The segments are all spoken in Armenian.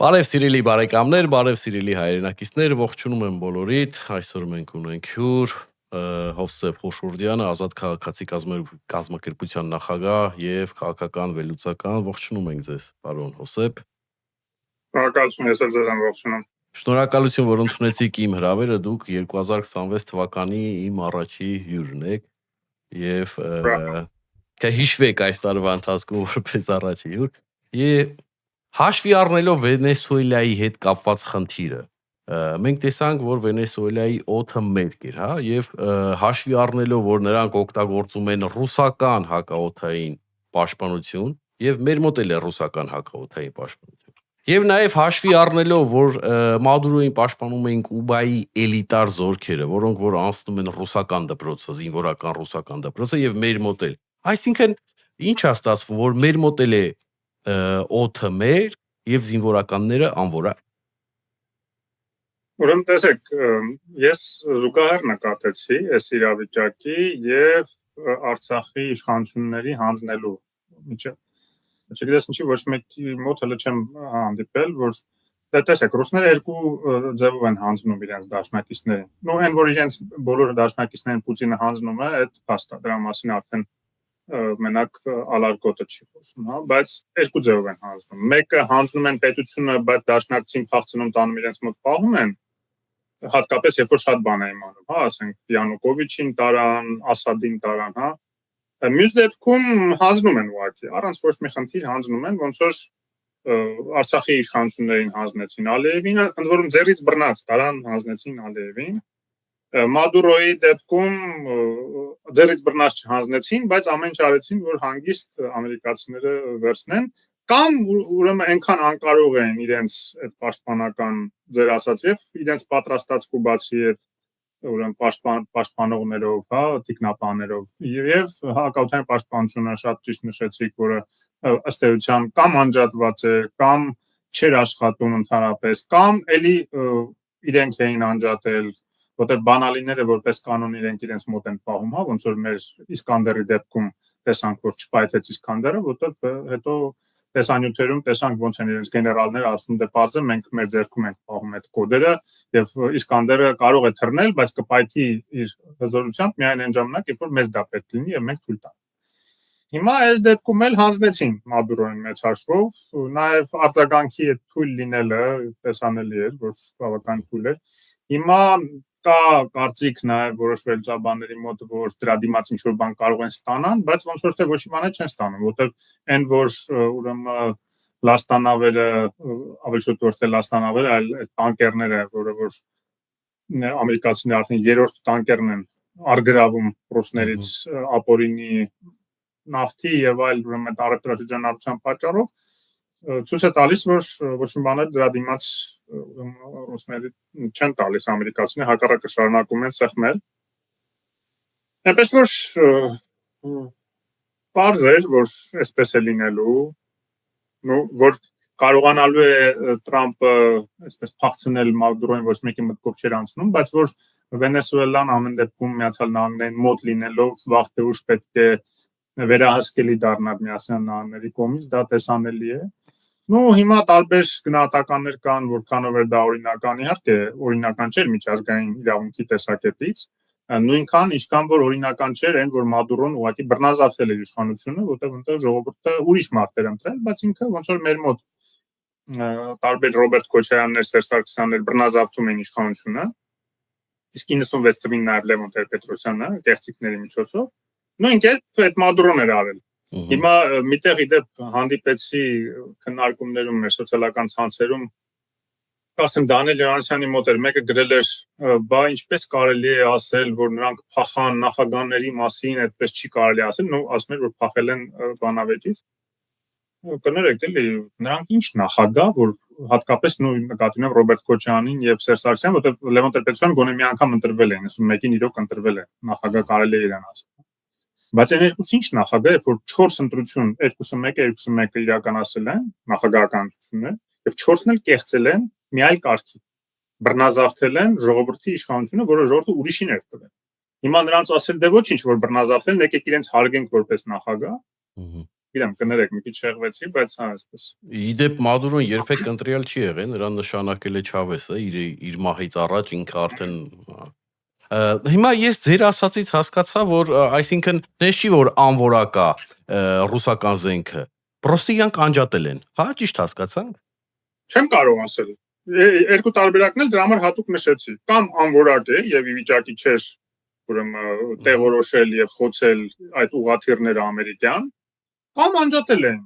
Բարև սիրելի բարեկամներ, բարև սիրելի հայրենակիցներ, ողջունում եմ բոլորիդ։ Այսօր մենք ունենք հյուր Հովսեփ Խոշուրդյանը, Ազատ քաղաքացի կազմակերպության նախագահ եւ քաղաքական վերլուծական։ Ողջունում ենք ձեզ, պարոն Հովսեփ։ Շնորհակալություն, ես էլ ձեզ ողջունում։ Շնորհակալություն, որ ընդունեցիք իմ հրավերը, դուք 2026 թվականի իմ առաջի հյուրն եք եւ կհիշվեք այս տարվա ընթացքում որպես առաջի հյուր։ Հաշվի առնելով Վենեսուելայի հետ կապված խնդիրը, մենք տեսանք, որ Վենեսուելայի օդը մերկ էր, հա, եւ հաշվի առնելով, որ նրանք օգտագործում են ռուսական հակաօդային պաշտպանություն, եւ մեր մոտ էլ է ռուսական հակաօդային պաշտպանություն։ Եվ նաեւ հաշվի առնելով, որ Մադուրոին պաշտպանում էին Կուբայի էլիտար զորքերը, որոնք որ անցնում են ռուսական դպրոցը, զինվորական ռուսական դպրոցը եւ մեր մոտ էլ։ Այսինքն, ինչ է ստացվում, որ մեր մոտ էլ է օդը մեր եւ զինվորականները անվորա։ Ուրեմն տեսեք, ես զուգահեռ նկատեցի այս իրավիճակի եւ Արցախի իշխանությունների հանձնելու միջեւ։ Չգիտես ինչի ոչ մեկի մոտ հələ չեմ հանդիպել, որ տեսեք, ռուսները երկու ձևով են հանձնում իրենց դաշնակիցներին։ Ну, այն որ իրենց բոլոր դաշնակիցներին Պուտինը հանձնում է, այդ փաստա, դրա մասին արդեն մենակ ալարկոտը չի խոսում, հա, բայց երկու ձևով են հանձնում։ Մեկը հանձնում են պետությունը, բայց դաշնակցին փախցնում տանում իրենց մոտ պահում են, հատկապես երբ որ շատ բան է իմանում, հա, ասենք Յանուկովիչին տարան, Ասադին տարան, հա։ Մյուս դեպքում հանձնում են ուղղակի, առանց ոչ մի խնդիր հանձնում են, ոնց որ Արցախի իշխանություններին հանձնեցին Ալիևին, ընդ որում ձեռից բռնած տարան հանձնեցին Ալիևին։ Մադուրոյի դեպքում ձեռից բռնած չհանձնեցին, բայց ամեն ինչ արեցին, որ հանգիստ ամերիկացիները վերցնեն, կամ ուրեմն այնքան անկարող են իրենց այդ պաշտպանական ձեր ասած եւ իրենց պատրաստած կուբացի այդ ուրեմն պաշտպանողներով, հա, տիկնապաներով եւ հակաօդային պաշտպանությունը շատ ճիշտ նշեցիք, որը ըստ էության կամ անջատված էր, կամ չէր աշխատում ընդհանրապես, կամ էլի իրենք էին անջատել, որտեղ բանալիները որպես կանոն իրենց մոտ են պահում, հա, ոնց որ մեր Իսկանդերի դեպքում տեսանք, որ չպայթեց Իսկանդերը, որտեղ հետո տեսանյութերում տեսանք ոնց են իրենց գեներալները ասում դե պարզը մենք մեր ձեռքում ենք պահում այդ կոդերը եւ Իսկանդերը կարող է թռնել, բայց կպայթի իր հզորությամբ միայն այն ժամանակ, երբ որ մեզ դա պետք լինի եւ մենք թույլ տանք։ Հիմա այս դեպքում էլ հանձնեցին Մադուրոին մեծ հաշվով, նաեւ արձագանքի այդ թույլ լինելը տեսանելի էր, որ բավական թույլ էր։ Հիմա կա կարծիք նաեւ որոշ վերլուծաբանների մոտ, որ դրա դիմաց ինչ որ բան կարող են ստանան, բայց ոնց որ թե ոչ մի բան չեն ստանում, որտեղ այն որ ուրեմն լաստանավերը ավելի շուտ ոչ թե լաստանավերը, այլ այդ տանկերները, որը որ ամերիկացիները արդեն երրորդ տանկերն են արգրավում ռուսներից ապօրինի նավթի եւ այլ ուրեմն տարածաշրջանառության պատճառով ցույց է տալիս, որ ոչ մի բան դրա դիմաց ռուսները չեն տալիս ամերիկացիները, հակառակը շարունակում են սեղմել։ Այնպես որ պարզ էր, որ այսպես է լինելու, որ կարողանալու է Տրամպը այսպես փախցնել Մադուրոին ոչ մեկի մտքով չէր անցնում, բայց որ Վենեսուելան ամեն դեպքում Միացյալ Նահանգներին մոտ լինելով վաղ թե ուշ պետք է վերահսկելի դառնալ Միացյալ Նահանգների կողմից, դա տեսանելի է։ Հիմա տարբեր գնահատականներ կան, որքանով է դա օրինական, իհարկե օրինական չէր միջազգային իրավունքի տեսակետից, նույնքան ինչքան որ օրինական չէր այն, որ Մադուրոն ուղղակի բռնազավթել էր իշխանությունը, որտեղ այնտեղ ժողովուրդը ուրիշ մարդ էր ընտրել, բայց ինքը ոնց որ մեր մոտ տարբեր Ռոբերտ Քոչարյաններ, Սերժ Սարգսյաններ բռնազավթում են իշխանությունը, իսկ 96 թվին նաև Լևոն Տեր-Պետրոսյանը կեղծիքների միջոցով, նույն կերպ այդ Մադուրոն էր արել։ Հիմա միտեղ իդեպ հանդիպեցի քննարկումներում մեր սոցիալական ցանցերում, ասեմ Դանիել Յոհաննիսյանի մոտ էր, մեկը գրել էր, բա ինչպես կարելի է ասել, որ նրանք փախան նախագահների մասին, այդպես չի կարելի ասել, ասում էր, որ փախել են բանավեճից։ Կներեք, էլի նրանք ինչ նախագահ, որ հատկապես նկատի ունեմ Ռոբերտ Քոչարյանին եւ Սերժ Սարգսյանին, որտեղ Լևոն Տեր-Պետրոսյանը գոնե մի անգամ ընտրվել է, 91-ին իրոք ընտրվել է, նախագահ կարելի է իրան ասել։ Բայց այն երկուսը ինչ նախագահ է, որ 4 ընտրություն, 21-ը իրականացել են նախագահական ընտրություններ եւ 4-ն էլ կեղծել են մի այլ կարգի։ Բռնազավթել են ժողովրդի իշխանությունը, որը ժողովուրդը ուրիշին էր տվել։ Հիմա նրանց ասել դե ոչինչ, որ բռնազավթել, եկեք իրենց հարգենք որպես նախագահ։ Գիտեմ, կներեք, մի քիչ շեղվեցի, բայց հա, այսպես։ Իդեպ Մադուրոն երբեք ընտրյալ չի եղել, նրան նշանակել է Չավեսը իր մահից առաջ ինքը արդեն հիմա ես ձեր ասածից հասկացա, որ այսինքն նես չի որ անորակա ռուսական զենքը, պրոստի իրանք անջատել են, հա, ճիշտ հասկացանք։ Չեմ կարող ասել։ Երկու տարբերակն էլ դրա համար հատուկ նշեցի։ Կամ անորակ է եւ ի վիճակի չէր ուրեմն տեղորոշել եւ խոցել այդ ուղաթիռները ամերիկյան, կամ անջատել են։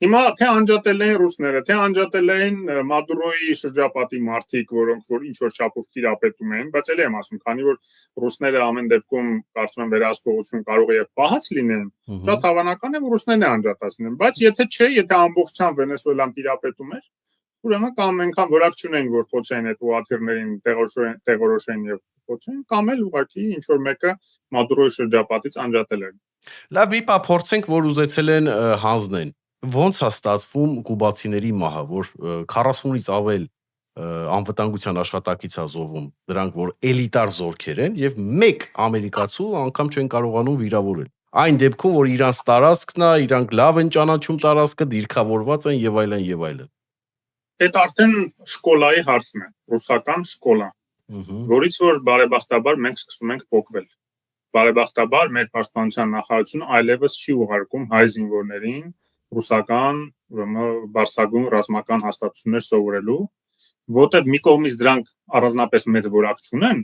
Հիմա թե անջատել են ռուսները, թե անջատել են Մադուրոյի շրջապատի մարդիկ, որոնք որ ինչ որ չափով տիրապետում են, բայց ելի եմ ասում, քանի որ ռուսները ամեն դեպքում կարծում եմ վերահսկողություն կարող է եւ պահած լինեն, շատ հավանական է որ ռուսներն են անջատացնեն, բայց եթե չէ, եթե ամբողջությամբ Վենեսուելան տիրապետում էր, ուրեմն կամ այնքան որակ չունեն, որ խոցեն այդ ուղաթիռներին տեղորոշեն եւ խոցեն, կամ էլ ուղղակի ինչ որ մեկը Մադուրոյի շրջապատից անջատել են։ Լավ, իպա փորձենք, որ ուզեցել են հանձնեն։ Ոնց է ստացվում կուբացիների մահը, որ 40-ից ավել անվտանգության աշխատակից է զոհվում, դրանք որ էլիտար զորքեր են եւ մեկ ամերիկացու անգամ չեն կարողանում վիրավորել։ Այն դեպքում, որ իրանց տարածքն է, իրանք լավ են ճանաչում տարածքը, դիրքավորված են եւ այլն եւ այլն։ Այդ արդեն շկոլայի հարցն է, ռուսական շկոլա, որից որ բարեբախտաբար մենք սկսում ենք փոկվել։ Բարեբախտաբար մեր պաշտպանության նախարարությունը այլևս չի ուղարկում հայ զինվորներին ռուսական, ուրեմն բարձրագույն ռազմական հաստատություններ սովորելու, որտեղ մի կողմից դրանք առանձնապես մեծ որակ չունեն,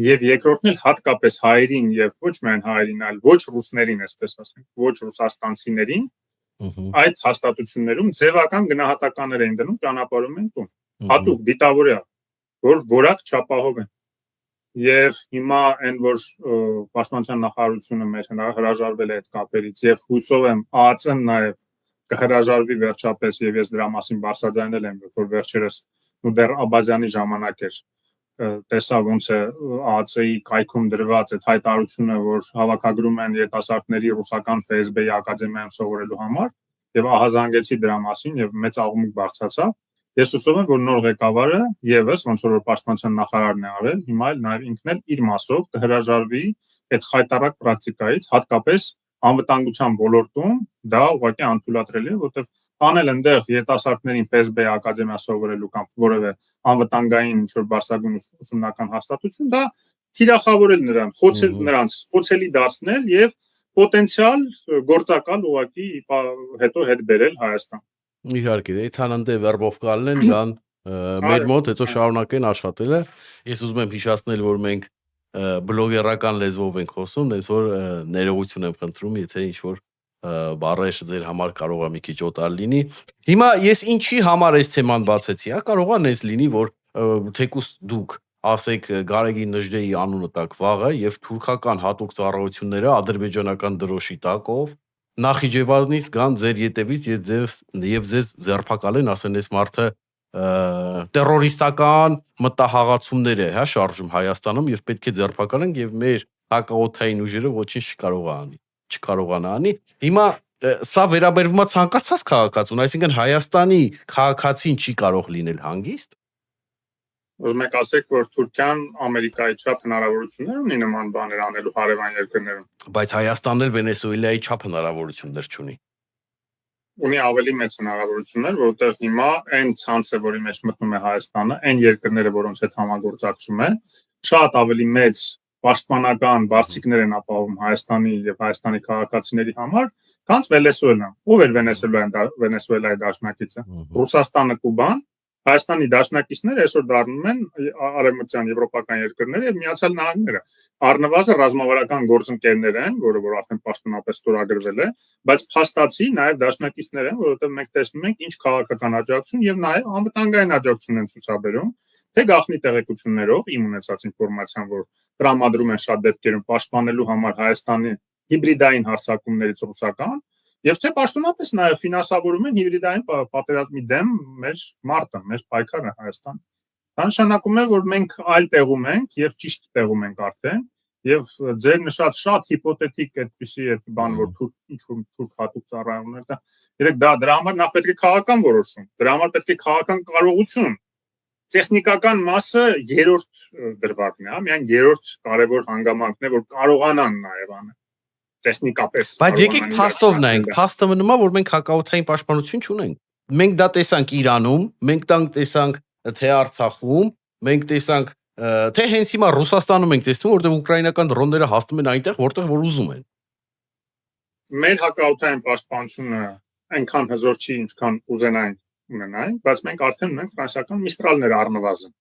եւ երկրորդն էլ հատկապես հայերին եւ ոչ միայն հայերին, այլ ոչ ռուսներին, այսպես ասենք, ոչ ռուսաստանցիներին այդ հաստատություններում ձևական գնահատականներ են դնում, ճանապարհում են տուն։ Հատուկ դիտավորյա, որ որակ չապահով են։ Եվ հիմա այն որ պաշտպանության նախարարությունը մեր հրաժարվել է այդ կապերից եւ հույսով եմ ԱԱՑ-ն նաեւ կհրաժարվի վերջապես եւ ես դրա մասին բարձրաձայնել եմ որ վերջերս ու դեռ Աբազյանի ժամանակ էր տեսա ոնց է ԱԱՑ-ի կայքում դրված այդ հայտարարությունը որ հավաքագրում են երիտասարդների ռուսական ՖՍԲ-ի ակադեմիայում սովորելու համար եւ ահազանգեցի դրա մասին եւ մեծ աղմուկ բարձրացավ։ Ես հուսով եմ, որ նոր ղեկավարը եւս ոնց որ պաշտպանության նախարարն է արել, հիմա էլ նաեւ ինքն էլ իր մասով կհրաժարվի այդ խայտարակ պրակտիկայից, հատկապես անվտանգության ոլորտում դա ուղղակի անթույլատրելի է, որովհետեւ անել այնտեղ երիտասարդներին ՖՍԲ-ի ակադեմիա սովորելու կամ որևէ անվտանգային ինչ որ բարձրագույն ուսումնական հաստատություն, դա թիրախավորել նրանց, խոցելի դարձնել եւ պոտենցիալ գործակալ ուղղակի հետո հետ բերել Հայաստան։ Իհարկե, Թանանդե վերբով կալնեն գան մեր մոտ, հետո շարունակեն աշխատելը։ Ես ուզում եմ հիշեցնել, որ մենք բլոգերական լեզվով ենք խոսում, ես որ ներողություն եմ խնդրում, եթե ինչ-որ բառերը ձեր համար կարող է մի քիչ օտար լինի։ Հիմա ես ինչի համար այս թեման բացեցի, հա, կարող է նես լինի, որ թեկուս դուք ասեք Գարեգին Նժդեի անունը տակ վաղը եւ թուրքական հատուկ ծառայությունները ադրբեջանական դրոշի տակով Նախիջևանից գան ձեր ետևից եւ ձեզ ձերբակալեն, ասեն այս մարդը տերորիստական մտահաղացումներ է, հա, շարժում Հայաստանում եւ պետք է ձերբակալենք եւ մեր հակաօթային ուժերը ոչինչ չկարողանա անի։ Հիմա սա վերաբերվում է ցանկացած քաղաքացուն, այսինքն Հայաստանի քաղաքացին չի կարող լինել հանգիստ։ Ուզում եք ասեք, որ Թուրքիան Ամերիկայի չափ հնարավորություններ ունի նման բաներ անելու հարևան երկրներում։ Բայց Հայաստանն էլ Վենեսուելայի չափ հնարավորություններ չունի։ Ունի ավելի մեծ հնարավորություններ, որովհետև հիմա այն ցանցը, որի մեջ մտնում է Հայաստանը, այն երկրները, որոնց հետ համագործակցում է, շատ ավելի մեծ պաշտպանական բարձիկներ են ապահովում Հայաստանի եւ Հայաստանի քաղաքացիների համար, քան Վենեսուելան։ Ով էր Վենեսուելայի դաշնակիցը։ Ռուսաստանը, Կուբան, Հայաստանի դաշնակիցները այսօր դառնում են արևմտյան եվրոպական երկրները եւ Միացյալ Նահանգները։ Առնվազն ռազմավարական գործընկերներ են, որ արդեն պաշտոնապես ստորագրվել է, բայց փաստացի նաեւ դաշնակիցներ են, որովհետեւ մենք տեսնում ենք ինչ քաղաքական աջակցություն եւ նաեւ անվտանգային աջակցություն են ցուցաբերում, թե գաղտնի տեղեկություններով իմ ունեցած ինֆորմացիան, որ տրամադրում են շատ դեպքերում պաշտպանելու համար Հայաստանի հիբրիդային հարձակումներից ռուսական Եվ թե պաշտոնապես նաև ֆինանսավորում են հիբրիդային պատերազմի դեմ մեր մարտը, մեր պայքարը Հայաստան։ Դա նշանակում է, որ մենք այլ տեղում ենք եւ ճիշտ տեղում ենք արդեն եւ ձեր նշած շատ հիպոթետիկ այդպիսի բան, որ թուրք հատուկ ծառայություններ դա, երեք դա դրա համար նախ պետք է քաղաքական որոշում, դրա համար պետք է քաղաքական կարողություն։ Տեխնիկական մասը երրորդ դրվագն է, միայն երրորդ կարևոր հանգամանքն է, որ կարողանան նաև անել։ տեխնիկապես Բայց եկեք փաստով նայենք, փաստը մնում է, որ մենք հակաօդային պաշտպանություն չունենք։ Մենք դա տեսանք Իրանում, մենք դա տեսանք թե Արցախում, մենք տեսանք թե հենց հիմա Ռուսաստանում ենք տեսնում, որտեղ ուկրաինական դրոնները հասնում են այնտեղ, որտեղ որ ուզում են։ Մեր հակաօդային պաշտպանությունը այնքան հզոր չի, ինչքան ուզենային ունենային, բայց մենք արդեն ունենք ֆրանսիական Միստրալներ առնվազն։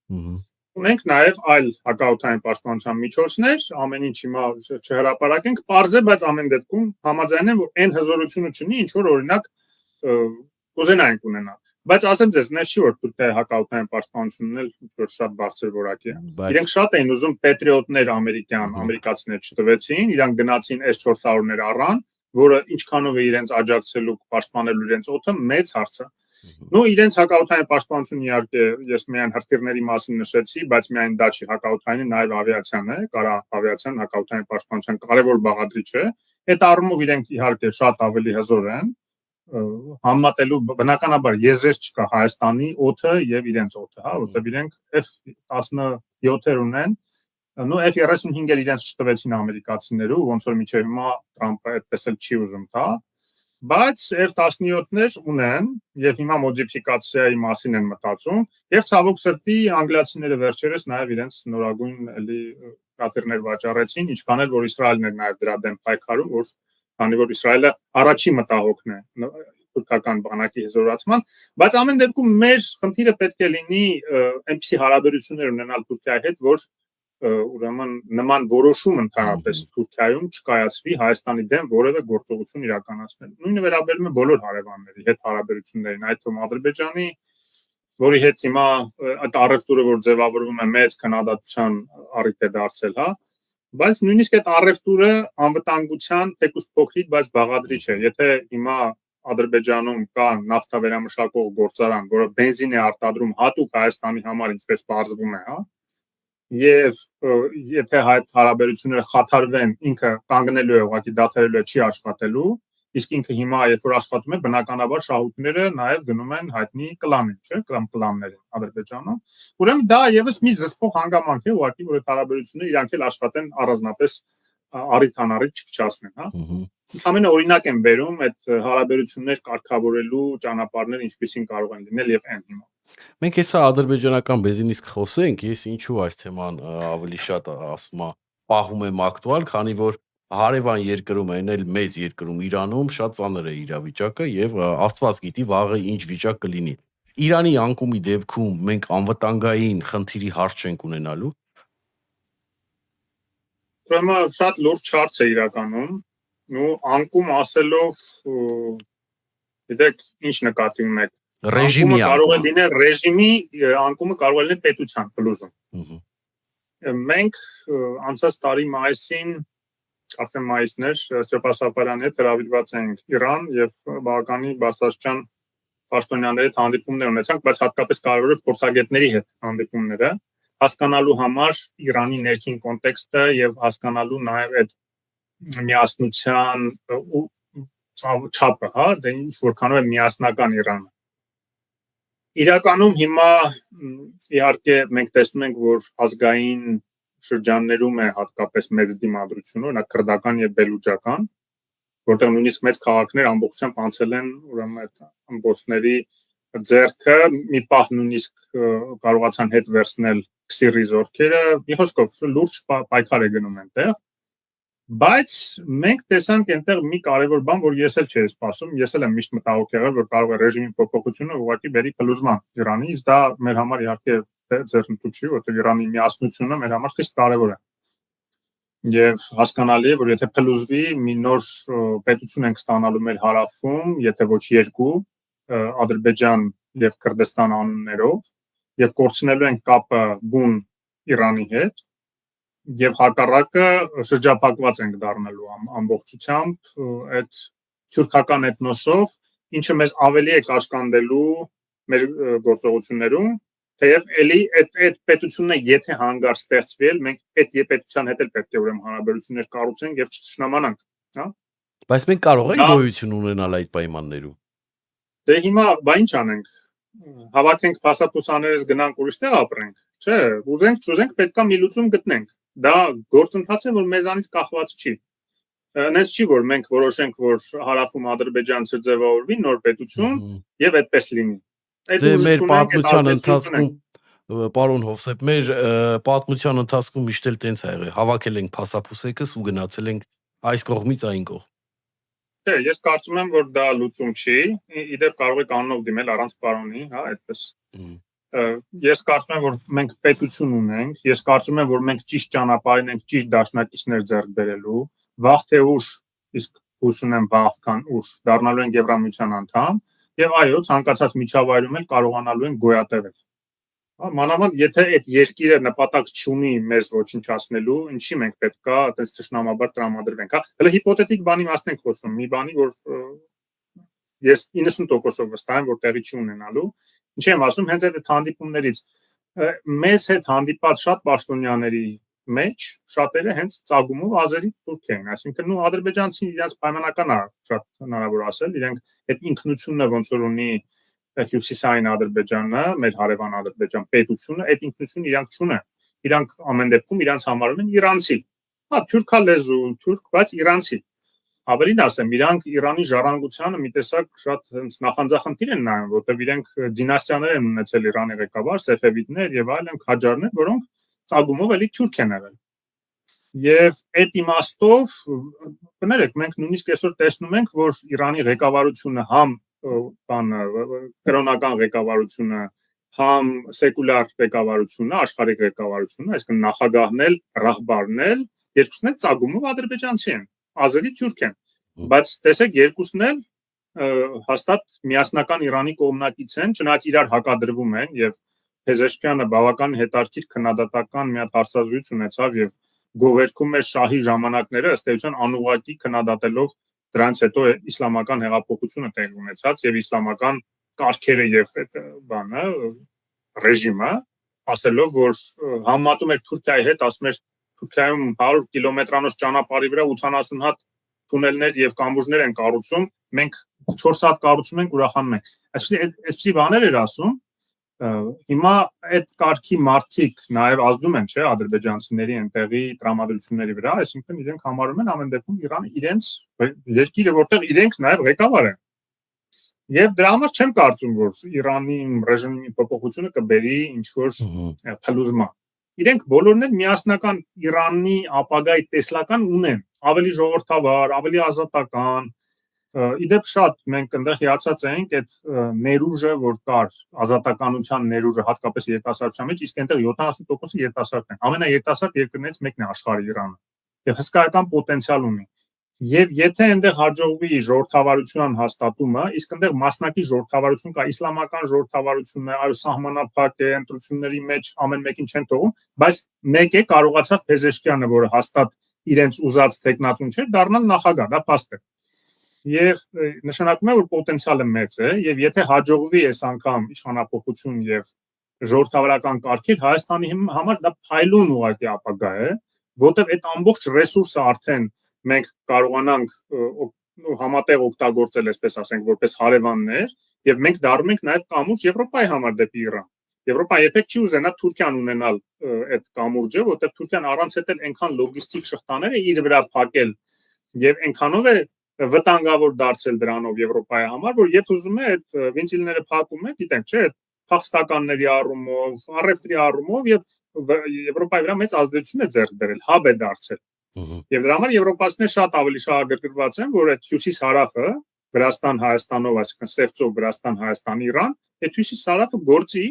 Ունենք նաև այլ հակաօդային պաշտպանության միջոցներ, ամեն ինչ հիմա չհրապարակենք, պարզ է, բայց ամեն դեպքում համաձայն եմ, որ այն հզորությունը չունի, ինչ որ օրինակ կուզենայինք ունենալ։ Բայց ասեմ ձեզ, ներս չի որ Թուրքիայի հակաօդային պաշտպանությունն էլ ինչ-որ շատ բարձր որակի է։ Իրենք շատ էին ուզում պետրիոտներ ամերիկացիներ չտվեցին, իրանք գնացին S400-ներ առան, որը ինչքանով է իրենց աջակցելու պաշտպանելու իրենց օդը մեծ հարց է։ Նու իրենց հակաօդային պաշտպանությունը իհարկե ես միայն հրթիռների մասին նշեցի, բայց միայն դա չի, հակաօդայինը նաև ավիացիան է, կարա ավիացիան հակաօդային պաշտպանության կարևոր բաղադրիչ է։ Այդ առումով իրենք իհարկե շատ ավելի հզոր են, համատելու բնականաբար եզրեր չկա Հայաստանի օդը եւ իրենց օդը, հա, որտեղ իրենք F-17-եր ունեն, նու F-35-եր իրենց չտվեցին ամերիկացիներու, ոնց որ միջև հիմա Տրամպը այդպես էլ չի ուզում տա, բայց F-17-ներ ունեն եւ հիմա մոդիֆիկացիայի մասին են մտածում եւ ցավոք սրտի անգլիացիները վերջերս նաեւ իրենց նորագույն էլի կատերներ վաճառեցին, ինչքան էլ որ Իսրայելն էր նաեւ դրա դեմ պայքարում, որ քանի որ Իսրայելը առաջի մտահոգն է թուրքական բանակի հզորացման, բայց ամեն դեպքում մեր խնդիրը պետք է լինի այնպիսի հարաբերություններ ունենալ Թուրքիայի հետ, որ ուրեմն նման որոշում ընդհանրապես Թուրքիայում չկայացվի Հայաստանի դեմ որևէ գործողություն իրականացնել։ Նույնը վերաբերում է բոլոր հարևանների հետ հարաբերություններին, այդ թվում Ադրբեջանի, որի հետ հիմա այդ առևտուրը որ ձևավորվում է մեծ քննադատության առիթ է դարձել, հա, բայց նույնիսկ այդ առևտուրը անվտանգության թեկուզ փոքրիկ, բայց բաղադրիչ է։ Եթե հիմա Ադրբեջանում կա նավթավերամշակող գործարան, որը բենզին է արտադրում հատուկ Հայաստանի համար, ինչպես պարզվում է, հա, եւ եթե այդ հարաբերությունները խաթարվեն, ինքը կանգնելու է, ուղղակի դադարելու է, չի աշխատելու, իսկ ինքը հիմա երբ որ աշխատում է, բնականաբար շահույթները նաեւ գնում են հայտնի կլանին, չէ՞, կլաններին Ադրբեջանում։ Ուրեմն դա եւս մի զսպող հանգամանք է, ուղղակի որ այդ հարաբերությունները իրանք էլ աշխատեն առանձնապես առիթ-անառիթ չփչացնեն, հա։ Ամենը օրինակ են բերում այդ հարաբերություններ կարգավորելու ճանապարհներ ինչպեսին կարող են լինել եւ այն հիմա։ Մենք հեսա ադրբեջանական բենզինից խոսենք, ես ինչու այս թեման ավելի շատ ասում եմ, պահում եմ ակտուալ, քանի որ հարևան երկրում այն էլ մեծ երկրում Իրանում շատ ծանր է իրավիճակը եւ Աստված գիտի վաղը ինչ վիճակ կլինի։ Իրանի անկումի դեպքում մենք անվտանգային խնդիրի հարց չենք ունենալու։ Ուրեմն շատ լուրջ հարց է իրականում, ու անկում ասելով գիտեք ինչ նկատի ունեք։ Ռեժիմի կարող է լինել ռեժիմի անկումը կարող է լինել պետության փլուզում։ Մենք անցած տարի մայիսին, ասեմ մայիսներ, Ստեփասապարյանի հետ հրավիրված էինք Իրան եւ բավականի բարձրաստիճան պաշտոնյաների հետ հանդիպումներ ունեցանք, բայց հատկապես կարևորը փորձագետների հետ հանդիպումները, հասկանալու համար Իրանի ներքին կոնտեքստը եւ հասկանալու նաեւ այդ միասնության չափը, հա, դե ինչ որքանով է միասնական Իրանը։ Իրականում հիմա իհարկե մենք տեսնում ենք, որ ազգային շրջաններում է հատկապես մեծ դիմադրություն, օրինակ քրդական եւ բելուջական, որտեղ նույնիսկ մեծ քաղաքներ ամբողջությամբ անցել են ուրեմն այդ ամբողջների ձեռքը, մի պահ նույնիսկ կարողացան հետ վերցնել քսիրի զորքերը, մի խոսքով լուրջ պայքար է գնում այնտեղ, բայց մենք տեսանք այնտեղ մի կարևոր բան, որ ես էլ չէի սպասում, ես էլ եմ միշտ մտահոգ եղել, որ կարող է ռեժիմի փոփոխությունը ուղղակի բերի փլուզման Իրանի, իսկ դա մեր համար իհարկե ձեռնտու չի, որտեղ Իրանի միասնությունը մեր համար խիստ կարևոր է։ Եվ հասկանալի է, որ եթե փլուզվի, մի նոր պետություն ենք ստանալու մեր հարավում, եթե ոչ երկու, Ադրբեջան եւ Քրդստան անուններով, եւ կորցնելու ենք կապը բուն Իրանի հետ, եւ հակառակը շրջափակված ենք դառնալու ամբողջությամբ այդ թուրքական էթնոսով, ինչը մեզ ավելի է կաշկանդելու մեր գործողություններում, թեև էլի այդ պետությունը եթե հանգար ստեղծվի, մենք այդ պետության հետ էլ պետք է ուրեմն հարաբերություններ կառուցենք եւ չթշնամանանք, հա։ Բայց մենք կարող ենք գոյություն ունենալ այդ պայմաններում։ Դե հիմա բա ինչ անենք։ Հավաքենք փասապուսաներս գնանք ուրիշ տեղ ապրենք, չէ, ուզենք չուզենք պետքա մի լուծում գտնենք։ Դա գործընթաց է, որ մեզանից կախված չի։ Նենց չի որ մենք որոշենք որ հարավում Ադրբեջան ձևավորվի նոր պետություն եւ այդպես լինի։ Դե մեր պատմության ընթացքում պարոն Հովսեփ, մեր պատմության ընթացքում միշտ էլ տենց ա եղել, հավաքել ենք փասափուսեկս ու գնացել ենք այս կողմից այն կողմ։ Չէ, ես կարծում եմ որ դա լուծում չի, իդեպ կարող եք աննով դիմել առանց պարոնի, հա, այդպես։ Ես կարծում եմ որ մենք պետություն ունենք, ես կարծում եմ որ մենք ճիշտ ճանապարհին ենք ճիշտ դաշնակիցներ ձեռք բերելու, վաղ թե ուշ, իսկ հուսում եմ վաղքան ուշ դառնալու են Եվրամիության անդամ, եւ այո, ցանկացած միջավայրում էլ կարողանալու են գոյատևել։ Մանավանդ եթե այդ երկիրը նպատակ չունի մեզ ոչնչացնելու, ինչի մենք պետքա այդպես ճշնամաբար տրամադրվենք, հա։ Հələ հիպոթետիկ բանի մասն ենք խոսում, մի բանի, որ ես 90% վստահ եմ, որ տեղի չի ունենալու։ Ինչ եմ ասում, հենց այդ հանդիպումներից մեզ հետ հանդիպած շատ պաշտոնյաների մեջ շատերը հենց ծագումով ազերի թուրք են, այսինքն ու ադրբեջանցի իրենց պայմանական է շատ հնարավոր ասել, իրենք այդ ինքնությունը ոնց որ ունի Հյուսիսային Ադրբեջանը, մեր հարևան Ադրբեջան պետությունը, այդ ինքնությունը իրանք չունեն։ Իրանք ամեն դեպքում իրանք համարում են իրանցի։ Հա, թուրքալեզու, թուրք, բայց իրանցի։ Ավելին ասեմ, իրանք Իրանի ժառանգությանը մի տեսակ շատ նախանձախնդիր են նայում, որտեղ իրենք դինաստիաներ են ունեցել Իրանի ղեկավար, Սեֆևիդներ եւ այլն քաջարներ, որոնք ծագումով էլի թուրք են եղել։ Եվ այդ իմաստով, կներեք, մենք նույնիսկ այսօր տեսնում ենք, որ Իրանի ղեկավարությունը համ կրոնական ղեկավարությունը, համ սեկուլար ղեկավարությունը, աշխարհիկ ղեկավարությունը, այսինքն նախագահն էլ, ռահբարն էլ, երկուսն էլ ծագումով ադրբեջանցի են, ազերի թուրք են, բայց տեսեք երկուսն էլ հաստատ միասնական Իրանի կողմնակից են, չնայած իրար հակադրվում են եւ Փեզեշքյանը բավական հետաքրքիր քննադատական մի հատ հարցազրույց ունեցավ եւ գովերքում էր շահի ժամանակները ըստ էության անուղղակի քննադատելով դրանց հետո իսլամական հեղափոխությունը տեղի ունեցած եւ իսլամական կարգերը եւ այդ բանը ռեժիմը ասելով որ համատում էր Թուրքիայի հետ, ասում էր Թուրքիայում 100 կիլոմետրանոց ճանապարհի վրա 80 հատ թունելներ եւ կամուրջներ են կառուցում, մենք 4 հատ կառուցում ենք, ուրախանում ենք։ Այսպեսի բաներ էր ասում։ Հիմա այդ կարգի մարդիկ նաև ազդում են, չէ, ադրբեջանցիների այնտեղի տրամադրությունների վրա, այսինքն իրենք համարում են ամեն դեպքում Իրանը իրենց երկիրը, որտեղ իրենք նաև ղեկավար են։ Եվ դրա համար չեմ կարծում, որ Իրանի ռեժիմի փոփոխությունը կբերի ինչ-որ փլուզման։ Իրենք բոլորն էլ միասնական Իրանի ապագայի տեսլական ունեն, ավելի ժողովրդավար, ավելի ազատական։ Իդեպ շատ մենք այնտեղ հիացած ենք այդ ներուժը, որ կար, ազատականության ներուժը, հատկապես երիտասարդության մեջ, իսկ այնտեղ 70% երիտասարդ են։ Ամենաերիտասարդ երկրներից մեկն է աշխարհի Իրանը։ Եվ հսկայական պոտենցիալ ունի։ Եվ եթե այնտեղ հաջողվի ժողովրդավարության հաստատումը, իսկ այնտեղ մասնակի ժողովրդավարություն կա, իսլամական ժողովրդավարությունը, այո, սահմանափակ է, ընտրությունների մեջ ամեն մեկին չեն թողում, բայց մեկ է կարողացավ Փեզեշքյանը, որը հաստատ իրենց ուզած տեխնատուն չէ, դառնալ նախագահ, դա փաստ է։ Եվ նշանակում է որ պոտենցիալը մեծ է եւ եթե հաջողվի այս անգամ իշխանապողություն եւ ժողովրդավարական կարգեր Հայաստանի համար դա փայլուն ուղղակի ապագա է, որտեղ այդ ամբողջ ռեսուրսը արդեն մենք կարողանանք համատեղ օգտագործել, այսպես ասենք, որպես հարևաններ եւ մենք դառնում ենք նաեւ կամուրջ Եվրոպայի համար դեպի Իրան։ Եվրոպան երբեք չի ուզենա Թուրքիան ունենալ այդ կամուրջը, որտեղ Թուրքիան առանց այդ այնքան լոգիստիկ շղթաներ է իր վրա փակել եւ այնքանով է վտանգավոր դարձել դրանով Եվրոպայի համար, որ երբ ուզում է այդ վենտիլները փակում է, գիտենք, չէ, փախստականների առումով, առևտրի առումով եւ Եվրոպայի վրա մեծ ազդեցություն է ձեռք բերել, հաբ է դարձել։ Եվ դրա համար եվրոպացիները շատ ավելի շահագրգռված են, որ այդ հյուսիս-հարավը, Վրաստան, Հայաստանով, այսինքն Սևծով, Վրաստան, Հայաստան, Իրան, այդ հյուսիս-հարավը գործի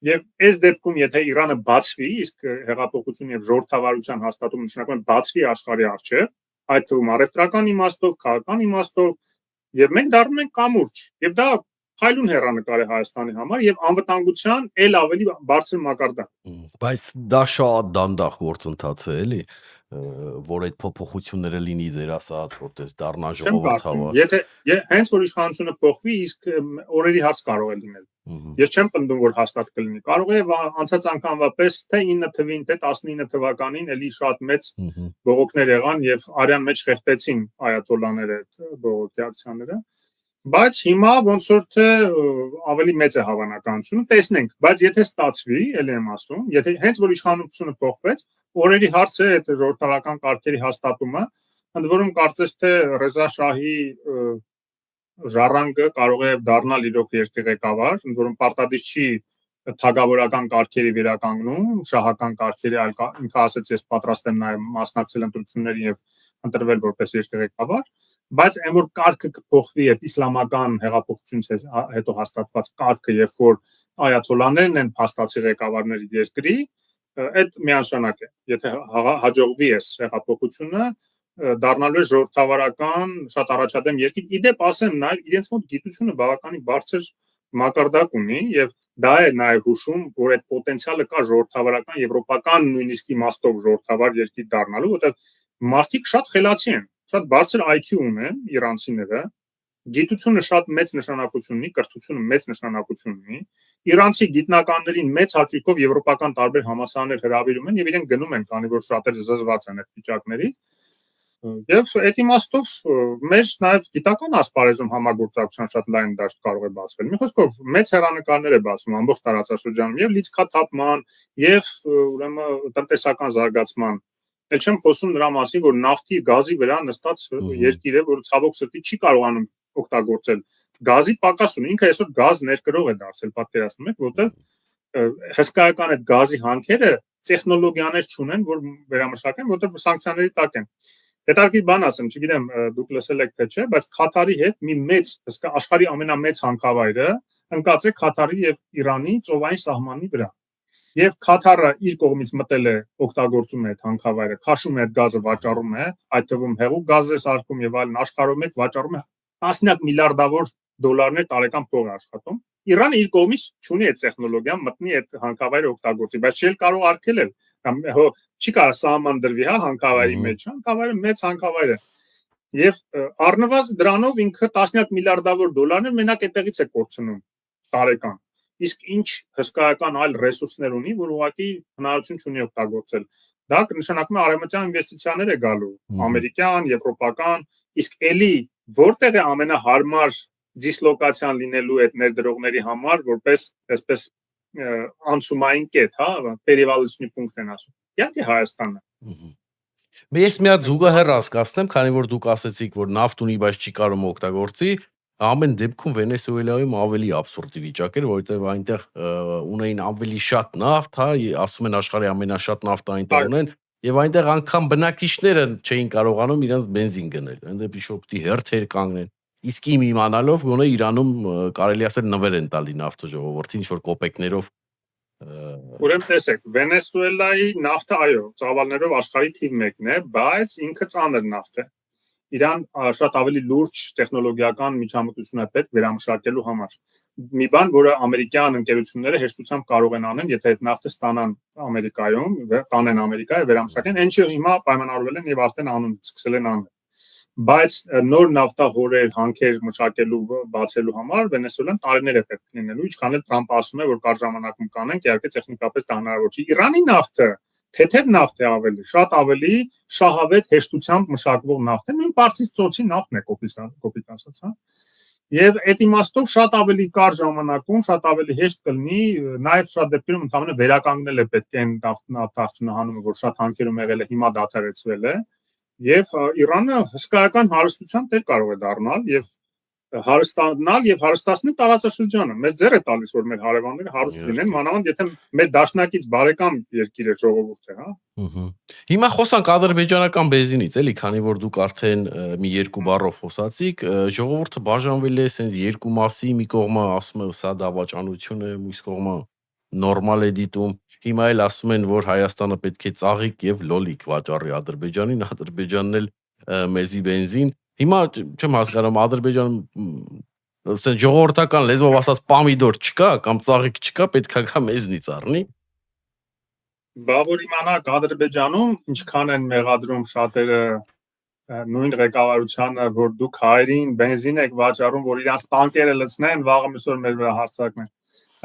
եւ այս դեպքում եթե Իրանը բացվի, իսկ հեղափոխություն եւ ժողովրդավարության հաստատումը նշանակում է բացվի աշխարհի առջեւ, այդ թվում առևտրական իմաստով, քաղաքական իմաստով եւ մենք դառնում ենք կամուրջ եւ դա փայլուն հեռանկար է Հայաստանի համար եւ անվտանգության ել ավելի բարձր մակարդակ։ Բայց դա շատ դանդաղ գործընթաց է, էլի, որ այդ փոփոխությունները լինի ձեր ասած, որտես դառնա ժողովրդավար։ Եթե հենց որ իշխանությունը փոխվի, իսկ օրերի հարց կարող է լինել։ Ես չեմ պնդում, որ հաստատ կլինի։ Կարող է անցած անգամվա պես թե 9 թվին, թե 19 թվականին էլի շատ մեծ բողոքներ եղան եւ արյան մեջ խեղդեցին այաթոլլաները այդ բողոքի ակցիաները։ Բայց հիմա ոնց որ թե ավելի մեծ է հավանականությունը, տեսնենք, բայց եթե ստացվի, ելի եմ ասում, եթե հենց որ իշխանությունը փոխվեց, օրերի հարց է այդ ժողովրդական կարգերի հաստատումը, ընդ որում կարծես թե Ռեզա Շահի ժառանգը կարող է դառնալ իրոք երկրի ղեկավար, ընդ որում պարտադիր չի թագավորական կարգերի վերականգնում, շահական կարգերի, այլ ինքը ասաց ես պատրաստ եմ նաև մասնակցել ընտրություններին եւ ընտրվել որպես երկրի ղեկավար, բայց այն որ կարգը կփոխվի այդ իսլամական հեղափոխությունից հետո հաստատված կարգը, երբ որ այաթոլաներն են փաստացի ղեկավարների երկրի, այդ միանշանակ է։ Եթե հաջողվի այս հեղափոխությունը, դառնալու է ժողովրդավարական, շատ առաջադեմ երկիր։ Իդեպ ասեմ նաև իրենց մոտ գիտությունը բավականին բարձր մակարդակ ունի եւ դա է նաև հուշում, որ այդ պոտենցիալը կա ժողովրդավարական, եվրոպական նույնիսկ իմաստով ժողովրդավար երկիր դառնալու, որտեղ մարդիկ շատ խելացի են, շատ բարձր IQ ունեն իրանցիները, գիտությունը շատ մեծ նշանակություն ունի, կրթությունը մեծ նշանակություն ունի։ Իրանցի գիտնականներին մեծ հաճույքով եվրոպական տարբեր համալսարաններ հրավիրում են եւ իրենք գնում են, քանի որ շատերը զզված են այդ վիճակներից։ Եվ այդ իմաստով մեր նաև գիտական ասպարեզում համագործակցության շատ լայն դաշտ կարող է բացվել։ Մի խոսքով մեծ հեռանկարներ է բացում ամբողջ տարածաշրջանում եւ լիցքաթափման եւ ուրեմն տնտեսական զարգացման։ Էլ չեմ խոսում նրա մասին, որ նավթի գազի վրա նստած երկիր է, որ ցավոք սրտի չի կարողանում օգտագործել գազի պակաս ունի, ինքը այսօր գազ ներկրող է դարձել, պատկերացնում եք, որտեղ հսկայական այդ գազի հանքերը տեխնոլոգիաներ չունեն, որ վերամշակեն, որտեղ սանկցիաների տակ են։ Հետարքի բան ասեմ, չգիտեմ դուք լսել եք թե չէ, բայց Քաթարի հետ մի մեծ, հսկա աշխարհի ամենամեծ հանքավայրը ընկած է Քաթարի եւ Իրանի ծովային սահմանի վրա։ Եվ Քաթարը իր կողմից մտել է օգտագործում է այդ հանքավայրը, քաշում է այդ գազը, վաճառում է, այդ թվում հեղուկ գազ է սարքում եւ այլն, աշխարհում է վաճառում է տասնյակ միլիարդավոր դոլարներ տարեկան փող աշխատում։ Իրանը իր կողմից չունի այդ տեխնոլոգիան, մտնի այդ հանքավայրը օգտագործի, բայց չի կարող արգելել։ Չի կարող սահման դրվի, հա, հանքավայրի մեջ, հանքավայրը մեծ հանքավայր է։ Եվ առնվազն դրանով ինքը տասնյակ միլիարդավոր դոլարներ մենակ այդտեղից է կորցնում տարեկան։ Իսկ ինչ հսկայական այլ ռեսուրսներ ունի, որ ուղղակի հնարավորություն չունի օգտագործել։ Դա նշանակում է արևմտյան ինվեստիցիաներ է գալու, ամերիկյան, եվրոպական, իսկ էլի որտեղ է ամենահարմար դիսլոկացիան լինելու այդ ներդրողների համար, որպես այսպես անցումային կետ, հա, перевалочный пункт են ասում։ Իհարկե Հայաստանը։ Ես մի հատ զուգահեռ հասկացնեմ, քանի որ դուք ասացիք, որ նավթ ունի, բայց չի կարող օգտագործի, ամեն դեպքում Վենեսուելայում ավելի աբսուրդի վիճակ էր, որովհետև այնտեղ ունեին ավելի շատ նավթ, հա, ասում են աշխարհի ամենաշատ նավթը այնտեղ ունեն, եւ այնտեղ անգամ բնակիչները չէին կարողանում իրենց բենզին գնել, այնտեղ բիշոպտի հերթեր կանգնեն։ Իսկ իմ իմանալով գոնե Իրանում կարելի ասել նվեր են տալի նավթը ժողովրդին, ինչ որ կոպեկներով։ Ուրեմն տեսեք, Վենեսուելայի նավթը, այո, ծավալներով աշխարհի թիվ 1-ն է, բայց ինքը ծանր նավթ է։ Իրան շատ ավելի լուրջ տեխնոլոգիական միջամտություն է պետք վերամշակելու համար։ Մի բան, որը ամերիկյան ընկերությունները հեշտությամբ կարող են անեն, եթե այդ նավթը ստանան Ամերիկայում, տանեն Ամերիկա, վերամշակեն, ինչը հիմա պայմանավորվել են եւ արդեն անում, սկսել են անել։ Բայց նոր նավթահորեր, հանքեր մշակելու, բացելու համար Վենեսուելան տարիներ է պետք լինելու, ինչքան էլ Թրամփը ասում է, որ կար ժամանակում կանենք, իհարկե տեխնիկապես դա հնարավոր չի։ Իրանի նավթը թեթև նավթ է ավելի, շատ ավելի շահավետ հեշտությամբ մշակվող նավթ է, նույն Պարսից ծոցի նավթն է կոպիտ ասած, հա։ Եվ այդ իմաստով շատ ավելի կար ժամանակում, շատ ավելի հեշտ կլինի, նաև շատ դեպքերում ընդհանրապես վերականգնել է պետք այն նավթարծունը հանումը, որ շատ հանքերում եղել է, հիմա դադարեցվել է, եւ Իրանը հսկայական հարստության տեր կարող է դառնալ եւ հարստանալ եւ հարստացնել տարածաշրջանը։ Մեր ձեռ է տալիս, որ մեր հարևանները հարուստ լինեն, մանավանդ եթե մեր դաշնակից բարեկամ երկիր է ժողովուրդը, հա։ Հիմա խոսանք ադրբեջանական բենզինից, էլի, քանի որ դուք արդեն մի երկու բառով խոսացիք, ժողովուրդը բաժանվել է ասենց երկու մասի, մի կողմը ասում է սա դավաճանություն է, մյուս կողմը նորմալ է դիտում։ Հիմա էլ ասում են, որ Հայաստանը պետք է ծաղիկ եւ լոլիկ վաճառի Ադրբեջանին, Ադրբեջանն էլ մեզի բենզին։ Հիմա չեմ հասկանում, Ադրբեջանում ասեն ժողովրդական լեզվով ասած պամիդոր չկա կամ ծաղիկ չկա, պետք է գա մեզնից առնի։ Բա որ իմանաք Ադրբեջանում ինչքան են մեղադրում շատերը նույն ղեկավարությանը, որ դուք հայերին բենզին եք վաճառում, որ իրանց տանկերը լցնեն, վաղը միսօր մեր վրա հարձակվեն։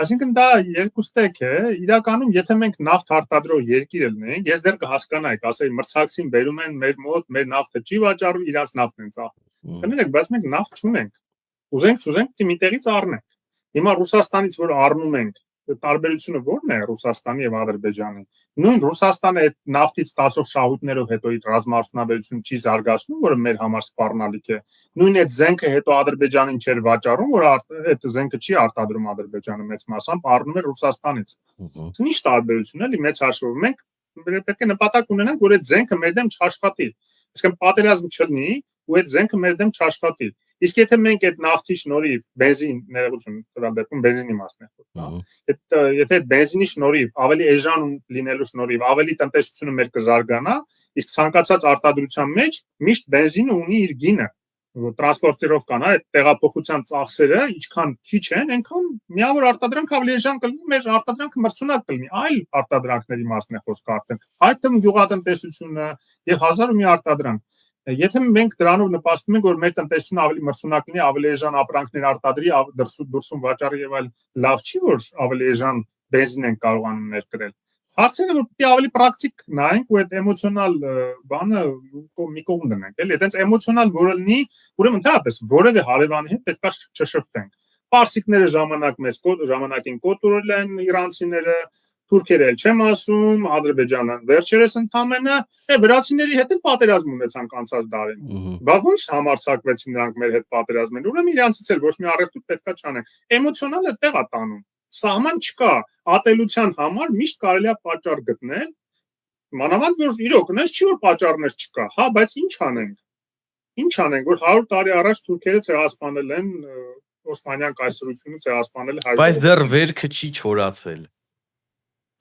Այսինքն դա երկու ստեկ է, իրականում եթե մենք նավթ արտադրող երկիր լինենք, ես դեռ կհասկանայի, ասեի մրցակցին բերում են մեր մոտ, մեր նավթը չի վաճառում, իրանց նավթն են ծախում։ Կներեք, բայց մենք նավթ չունենք։ Ուզենք, չուզենք, մի տեղից առնենք։ Հիմա Ռուսաստանից որ առնում ենք, տարբերությունը ո՞րն է Ռուսաստանի եւ Ադրբեջանի։ Նույն Ռուսաստանը այդ նավթից ստացող շահույթներով հետո իր ռազմաարդյունաբերությունը չի զարգացնում, որը մեր համար սպառնալիք է։ Նույն այդ զենքը հետո Ադրբեջանին չէր վաճառում, որ այդ զենքը չի արտադրում Ադրբեջանը մեծ մասամբ, առնում է Ռուսաստանից։ Ինչ տարբերություն էլի մեծ հաշվով։ Մենք պետք է նպատակ ունենանք, որ այդ զենքը մեր դեմ չաշխատի։ Այսինքն պատերազմ չլինի ու այդ զենքը մեր դեմ չաշխատի։ Իսկ եթե մենք այդ նավթի շնորհիվ բենզին ներողություն տվյալ դեպքում բենզինի մասն է խոսքը, եթե այդ բենզինի շնորհիվ ավելի էժան լինելու շնորհիվ ավելի տնտեսությունը մեր կզարգանա, իսկ ցանկացած արտադրության մեջ միշտ բենզինը ունի իր գինը, տրանսպորտիրովկան, այդ տեղափոխության ծախսերը ինչքան քիչ են, այնքան միավոր արտադրանք ավելի էժան կլինի, մեր արտադրանքը մրցունակ կլինի, այլ արտադրանքների մասն է խոսքը արդեն, այդ թվում գյուղատնտեսությունը եւ հազար ու մի արտադրանք։ Եթե մենք դրանով նպաստում ենք, որ մեր տնտեսությունը ավելի մրցունակ լինի, ավելի էժան ապրանքներ արտադրի, դրսում վաճառի եւ այլ, լավ չի, որ ավելի էժան բենզին են կարողանում ներկրել։ Հարցերը որ պիտի ավելի պրակտիկ նայենք ու այդ էմոցիոնալ բանը մի կողմ դնենք, էլի, այդպես էմոցիոնալ որը լինի, ուրեմն ընդհանրապես որևէ հարևանի հետ պետք է չշփվենք։ Պարսիկները ժամանակին կոտորել են իրանցիները, թուրքերը էլ չեմ ասում, Ադրբեջանը վերջերս ընդամենը, վրացիների հետ էլ պատերազմ ունեցանք անցած դարին։ Բա ոնց համարձակվեցին նրանք մեր հետ պատերազմել։ Ուրեմն իրանցից էլ ոչ մի առևտուր պետքա չանեն։ Էմոցիոնալը տեղ է տանում։ Սահման չկա, ատելության համար միշտ կարելի է պատճառ գտնել, մանավանդ որ իրոք, այնպես չի որ պատճառներ չկա, հա, բայց ինչ անենք, որ 100 տարի առաջ թուրքերը ցեղասպանել են Օսմանյան կայսրությունը, ցեղասպանել է հայ։ Բայց դեռ վերքը չի չորացել։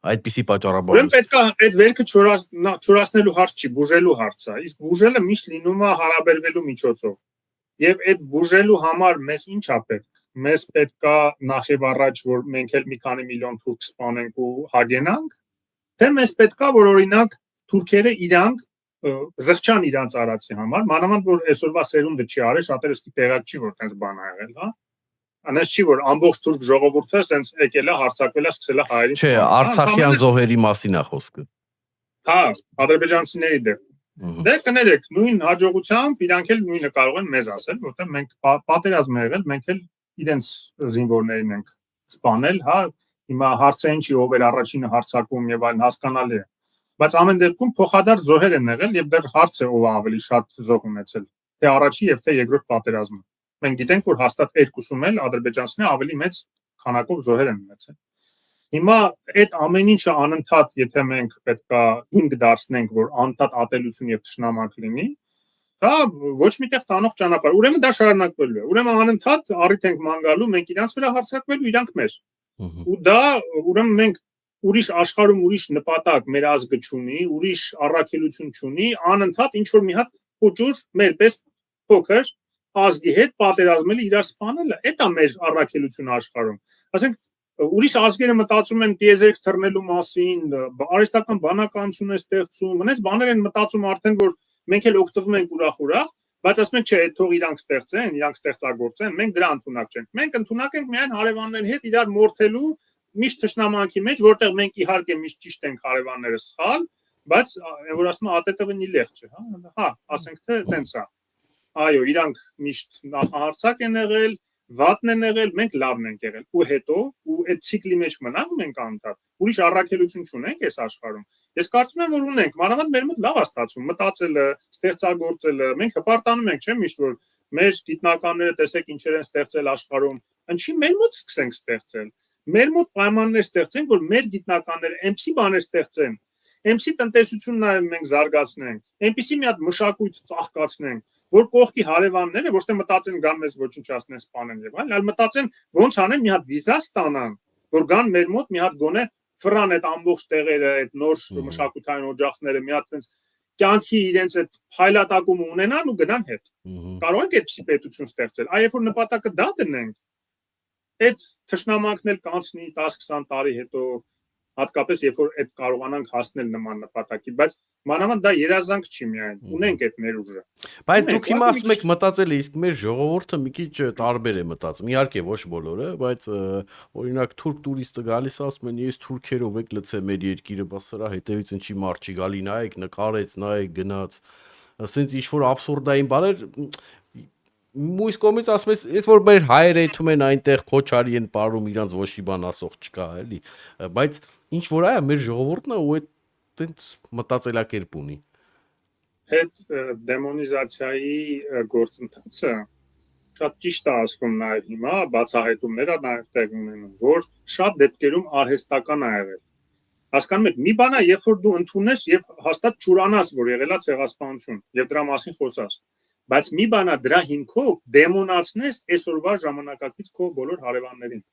Այդպիսի պատճառաբար։ Ուրեմն պետք է այդ վերքը չորացնելու հարց չի, բուժելու հարց է, իսկ բուժելը միշտ լինում է հարաբերվելու միջոցով։ Եվ այդ բուժելու համար մեզ ինչ է պետք։ Մեզ պետք է նախ եւ առաջ որ մենք էլ մի քանի միլիոն թուրք սպանենք ու հագենանք, թե մեզ պետք է որ օրինակ թուրքերը իրանք զղջան իրանց արածի համար, մանավանդ որ այսօրվա սերունդը չի արել, շատերս տեղակ չի որ տես բան ա եղել, հա։ Անես չի որ ամբողջ թուրք ժողովուրդը սենց եկել է, հարձակվել է, սկսել է հայերին։ Չէ, Արցախյան զոհերի մասին է խոսքը։ Հա, ադրբեջանցիների դեպքում։ Դե կներեք, նույն հաջողությամբ իրանք էլ նույնը կարող են մեզ ասել, որտեղ մենք պատերազմ եղել, մենք էլ իրենց զինվորներին ենք սպանել, հա, հիմա հարցը ինչի ով էր առաջինը հարձակում եւ այլն հասկանալի է։ Բայց ամեն դեպքում փոխադարձ զոհեր են եղել եւ դեռ հարց է ով ավելի շատ զոհ ունեցել, թե առաջի եւ թե երկրորդ պատերազմը։ Մենք գիտենք, որ հաստատ երկուսում էլ ադրբեջանցիները ավելի մեծ քանակով զոհեր են ունեցել։ Հիմա այդ ամեն ինչը անընդհատ, եթե մենք պետքա ինք դարձնենք, որ անընդհատ ատելություն եւ թշնամանք լինի, դա ոչ միտեղ տանող ճանապարհ։ Ուրեմն դա շարունակվելու է։ Ուրեմն անընդհատ առիթ ենք ման գալու, մենք իրանց վրա հարձակվելու, իրանք մեր։ Ու դա ուրեմն մենք ուրիշ աշխարհում ուրիշ նպատակ մեր ազգը չունի, ուրիշ առաքելություն չունի, անընդհատ ինչ որ մի հատ փոճուր մեր պես փոքր ազգի հետ պատերազմել իրար սպանելը, դա մեր առաքելությունը աշխարհում։ Ասենք ուրիշ ազգերը մտածում են տիեզերք թռնելու մասին, արհեստական բանականություն է ստեղծում, այնպես բաներ են մտածում արդեն որ մենք էլ օգտվում ենք ուրախ, բայց ասում ենք չէ, այդ թող իրանք ստեղծեն, իրանք ստեղծագործեն, մենք դրա ընդունակ չենք։ Մենք ընդունակ ենք միայն հարևանների հետ իրար մորթելու միշտ թշնամանքի մեջ, որտեղ մենք իհարկե միշտ ճիշտ ենք, հարևանները սխալ, բայց որ ասում ԱՏՏՎ-ի լեղջ է, հա, ասենք թե տենց է։ Այո, իրանք միշտ նախահարցակ են եղել, վատն են եղել, մենք լավն ենք եղել։ Ու հետո ու այդ ցիկլի մեջ մնանք մենք անընդհատ։ Ուրիշ առաքելություն չունենք այս աշխարհում։ Ես կարծում եմ, որ ունենք, մանավանդ մեր մոտ լավ է ստացվում, մտածելը, ստեղծագործելը։ Մենք հպարտանում ենք, չէ՞, միշտ որ մեր գիտնականները տեսեք ինչեր են ստեղծել աշխարհում։ Ինչի մեր մոտ սկսենք ստեղծել։ Մեր մոտ պայմաններ ստեղծենք, որ մեր գիտնականները այնպիսի բաներ ստեղծեն, այնպիսի տնտեսություն նաև մենք զարգացնենք, այնպիսի մի հատ մշակույթ ծաղկացնենք, որ կողքի հարևանները ոչ թե մտածեն գան մեզ ոչնչացնեն, սպանեն եւ այլն, այլ մտածեն ոնց անեն մի հատ վիզա ստանան, որ գան մեր մոտ մի հատ գոնե ֆրան այդ ամբողջ տեղերը, այդ նոր մշակութային օջախները մի հատ այնց կյանքի իրենց այդ փայլատակում ունենան ու գնան հետ։ Կարող ենք այդպիսի պետություն ստեղծել։ Այ երբ որ նպատակը դա դնենք, այդ թշնամանքն էլ կանցնի 10-20 տարի հետո, հատկապես երբ որ այդ կարողանանք հասնել նման նպատակի, բայց մանավանդ դա երազանք չի միայն, ունենք այդ ներուժը։ Բայց դուք հիմա ասում եք մտածել իսկ մեր ժողովուրդը մի քիչ տարբեր է մտածում։ Իհարկե ոչ բոլորը, բայց օրինակ թուրք տուրիստը գալիս ասում են ես թուրքերով եք լցե մեր երկիրը, բա սրա հետևից ինչի մարդ չի գալի, նայեք, նկարեց, նայեք, գնաց։ Ասենց ինչ որ աբսուրդային բաներ մույս կողմից ասում ես, ես որ մեր հայերը եթում են այնտեղ քոչարի են ապարում, իրանց ոչ մի բան ասող չկա, էլի, բայց ինչ որ այա մեր ժողովուրդն է ու այդ տենց մտածելակերպ ունի։ Այդ դեմոնիզացիայի գործընթացը շատ ճիշտ է ասվում նաև հիմա, բացահայտումներ է նաև տեղ ունենում, որ շատ դեպքերում արհեստական է եղել։ Հասկանում եք, մի բան է, երբ որ դու ընդունես եւ հաստատ ճուրանաս, որ եղել է ցեղասպանություն եւ դրա մասին խոսաս, բայց մի բան է դրա հիմքով դեմոնացնես այսօրվա ժամանակակից քո բոլոր հարևաններին։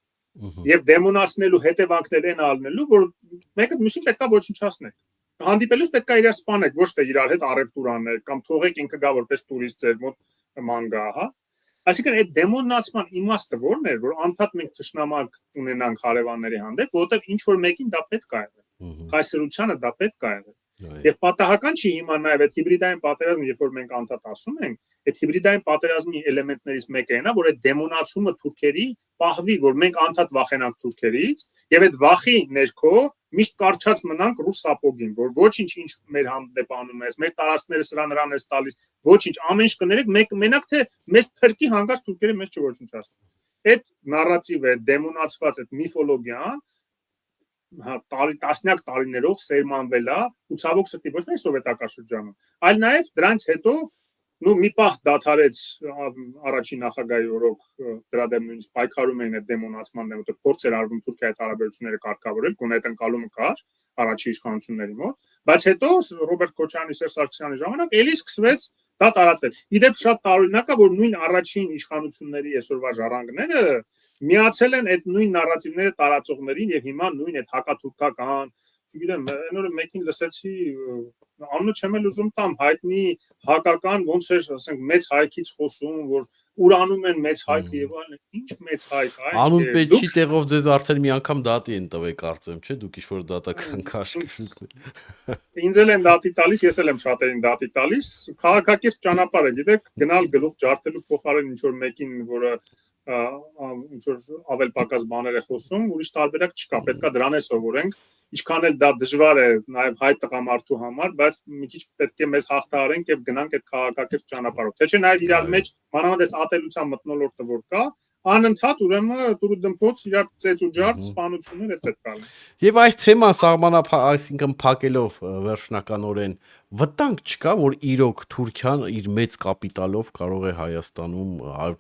Եվ դեմոնացնելու հետևանքներ են ալնելու, որ մեկը մյուսին պետքա ոչնչացնեք։ Հանդիպելուց պետքա իրար սպանեք, ոչ թե իրար հետ առևտուր անեք կամ թողեք ինքը գա որպես տուրիստ ձեր մոտ ման գա, հա։ Այսինքն այդ դեմոնացման իմաստը որն էր, որ անդադ մենք ճշնամակ ունենանք հարևանների հանդեպ, որովհետև ինչ որ մեկին դա պետք է եղել։ Կայսրությանը դա պետք է եղել։ Եվ պատահական չի հիմա նաև այդ հիբրիդային պատերազմը, երբ որ մենք անդադ ասում ենք, այդ հիբրիդային պատերազմի էլեմենտներից մեկը այն է, որ այդ դեմոնացումը թուրքերի պահվի, որ մենք անդադ վախենանք թուրքերից, եւ այդ վախի ներքո միշտ կարճած մնանք ռուս սապոգին, որ ոչինչ ինչ մեր հանդեպ անում ես, մեր տարածքները սրա նրան ես տալիս, ոչինչ ամեն ինչ կներեք, մենակ թե մեզ փրկի հանգած թուրքերը մեզ չոչնչացնեն։ Այդ նարատիվը, այդ դեմոնացված այդ միֆոլոգիան տասնյակ տարիներով սերմանվել է ու ցավոք սրտի ոչ միայն սովետական շրջանում, այլ նաև դրանից հետո մի պահ դադարեց առաջին նախագահի օրոք դրա դեմ նույնիսկ պայքարում էին այդ դեմոնացման դեմ, որտեղ փորձ էր արվում Թուրքիայի հետ հարաբերությունները կարգավորել, գոնե այդ ընկալումը կար առաջի իշխանությունների մոտ, բայց հետո Ռոբերտ Քոչարյանի, Սերժ Սարգսյանի ժամանակ էլի սկսվեց դա տարածվել։ Իդեպ շատ տարօրինակ է, որ նույն առաջին իշխանությունների այսօրվա ժառանգները միացել են այդ նույն նարատիվները տարածողներին եւ հիմա նույն այդ հակաթուրքական, չգիտեմ, այն օրը մեկին լսեցի, անունը չեմ էլ ուզում տամ, հայտնի հակական ոնց էր, ասենք, մեծ հայքից խոսում, որ ուրանում են մեծ հայքը եւ այլն, ինչ մեծ հայք, այ Անուն պետքի տեղով ձեզ արդեն մի անգամ դատի են տվել, կարծեմ, չէ՞, դուք ինչ-որ դատական քաշք։ Ինձ էլ են դատի տալիս, ես էլ եմ շատերին դատի տալիս, քաղաքակիրթ ճանապարհ է, գիտեք, գնալ գլուխ ջարդելու փոխարեն ինչ որ մեկին, որը ինչ որ ավել պակաս բաներ է խոսում, ուրիշ տարբերակ չկա, պետքա դրան է սովորենք, ինչքան էլ դա դժվար է նաև հայ տղամարդու համար, բայց մի քիչ պետք է մեզ հաղթահարենք եւ գնանք այդ քաղաքակիրթ ճանապարհով։ Թե չէ նաև իրար մեջ մանավանդ ատելության մթնոլորտը որ կա, անընդհատ ուրեմն դուրդմփոց իրար ծեծ ու ջարդ սպանություններ է պետք ալեն։ Եվ այս թեման այսինքն փակելով վերջնականորեն վտանգ չկա, որ իրոք Թուրքիան իր մեծ կապիտալով կարող է Հայաստանում,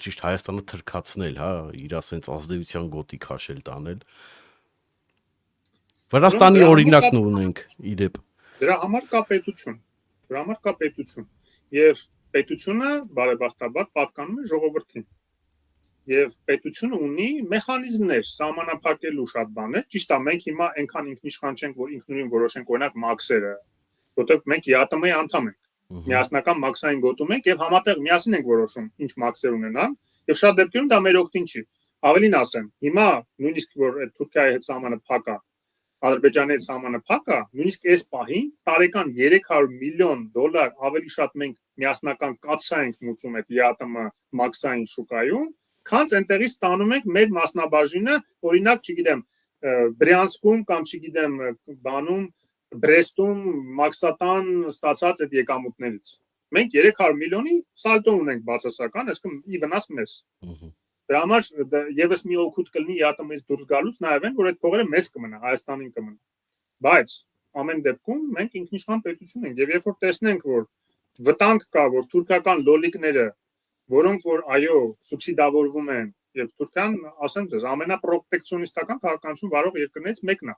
ճիշտ Հայաստանը թրքացնել, հա, իր ասենց ազդեցության գոտի քաշել տանել։ Վրաստանի օրինակն ունենք իդեպ։ Դրա համար կա պետություն։ Եվ պետությունը բարեբախտաբար պատկանում է ժողովրդին։ Եվ պետությունը ունի մեխանիզմներ սահմանափակելու շատ բաներ, ճիշտ է, մենք հիմա այնքան ինքնիշխան չենք, որ ինքնուրույն որոշենք օրինակ մաքսերը, որտեղ մենք ԵԱՏՄ-ի անդամ ենք։ Միասնական մաքսային գոտում ենք եւ համատեղ միասին ենք որոշում ինչ մաքսեր ունենան, եւ շատ դեպքերում դա մեր օգտին չի։ Ավելին ասեմ, հիմա նույնիսկ որ այդ Թուրքիայի հետ սահմանը փակ է, Ադրբեջանի հետ սահմանը փակ է, նույնիսկ այս պահին տարեկան $300 միլիոն ավելի շատ մենք միասնական կաթսա ենք մուծում այդ ԵԱՏՄ մաքսային շուկայում, քանց այնտեղից ստանում ենք մեր մասնաբաժինը, օրինակ, չգիտեմ, Բրյանսկում կամ չգիտեմ, բանում, Բրեստում մաքսատան ստացած այդ եկամուտներից։ Մենք 300 միլիոնի սալդո ունենք բացասական, այսինքն ի վնաս մեզ։ Դրա համար եւս մի օգուտ կլինի ԵԱՏՄ-ից դուրս գալուց նաեւ այն, որ այդ փողերը մեզ կմնա, Հայաստանին կմնա։ Բայց ամեն դեպքում մենք ինքնիշխան պետություն ենք եւ երբ որ տեսնենք, որ վտանգ կա, որ թուրքական լոլիկները, որոնք որ այո, սուբսիդավորվում են եւ Թուրքիան, ասեմ ձեզ, ամենապրոտեկցիոնիստական քաղաքականություն վարող երկրներից մեկն է։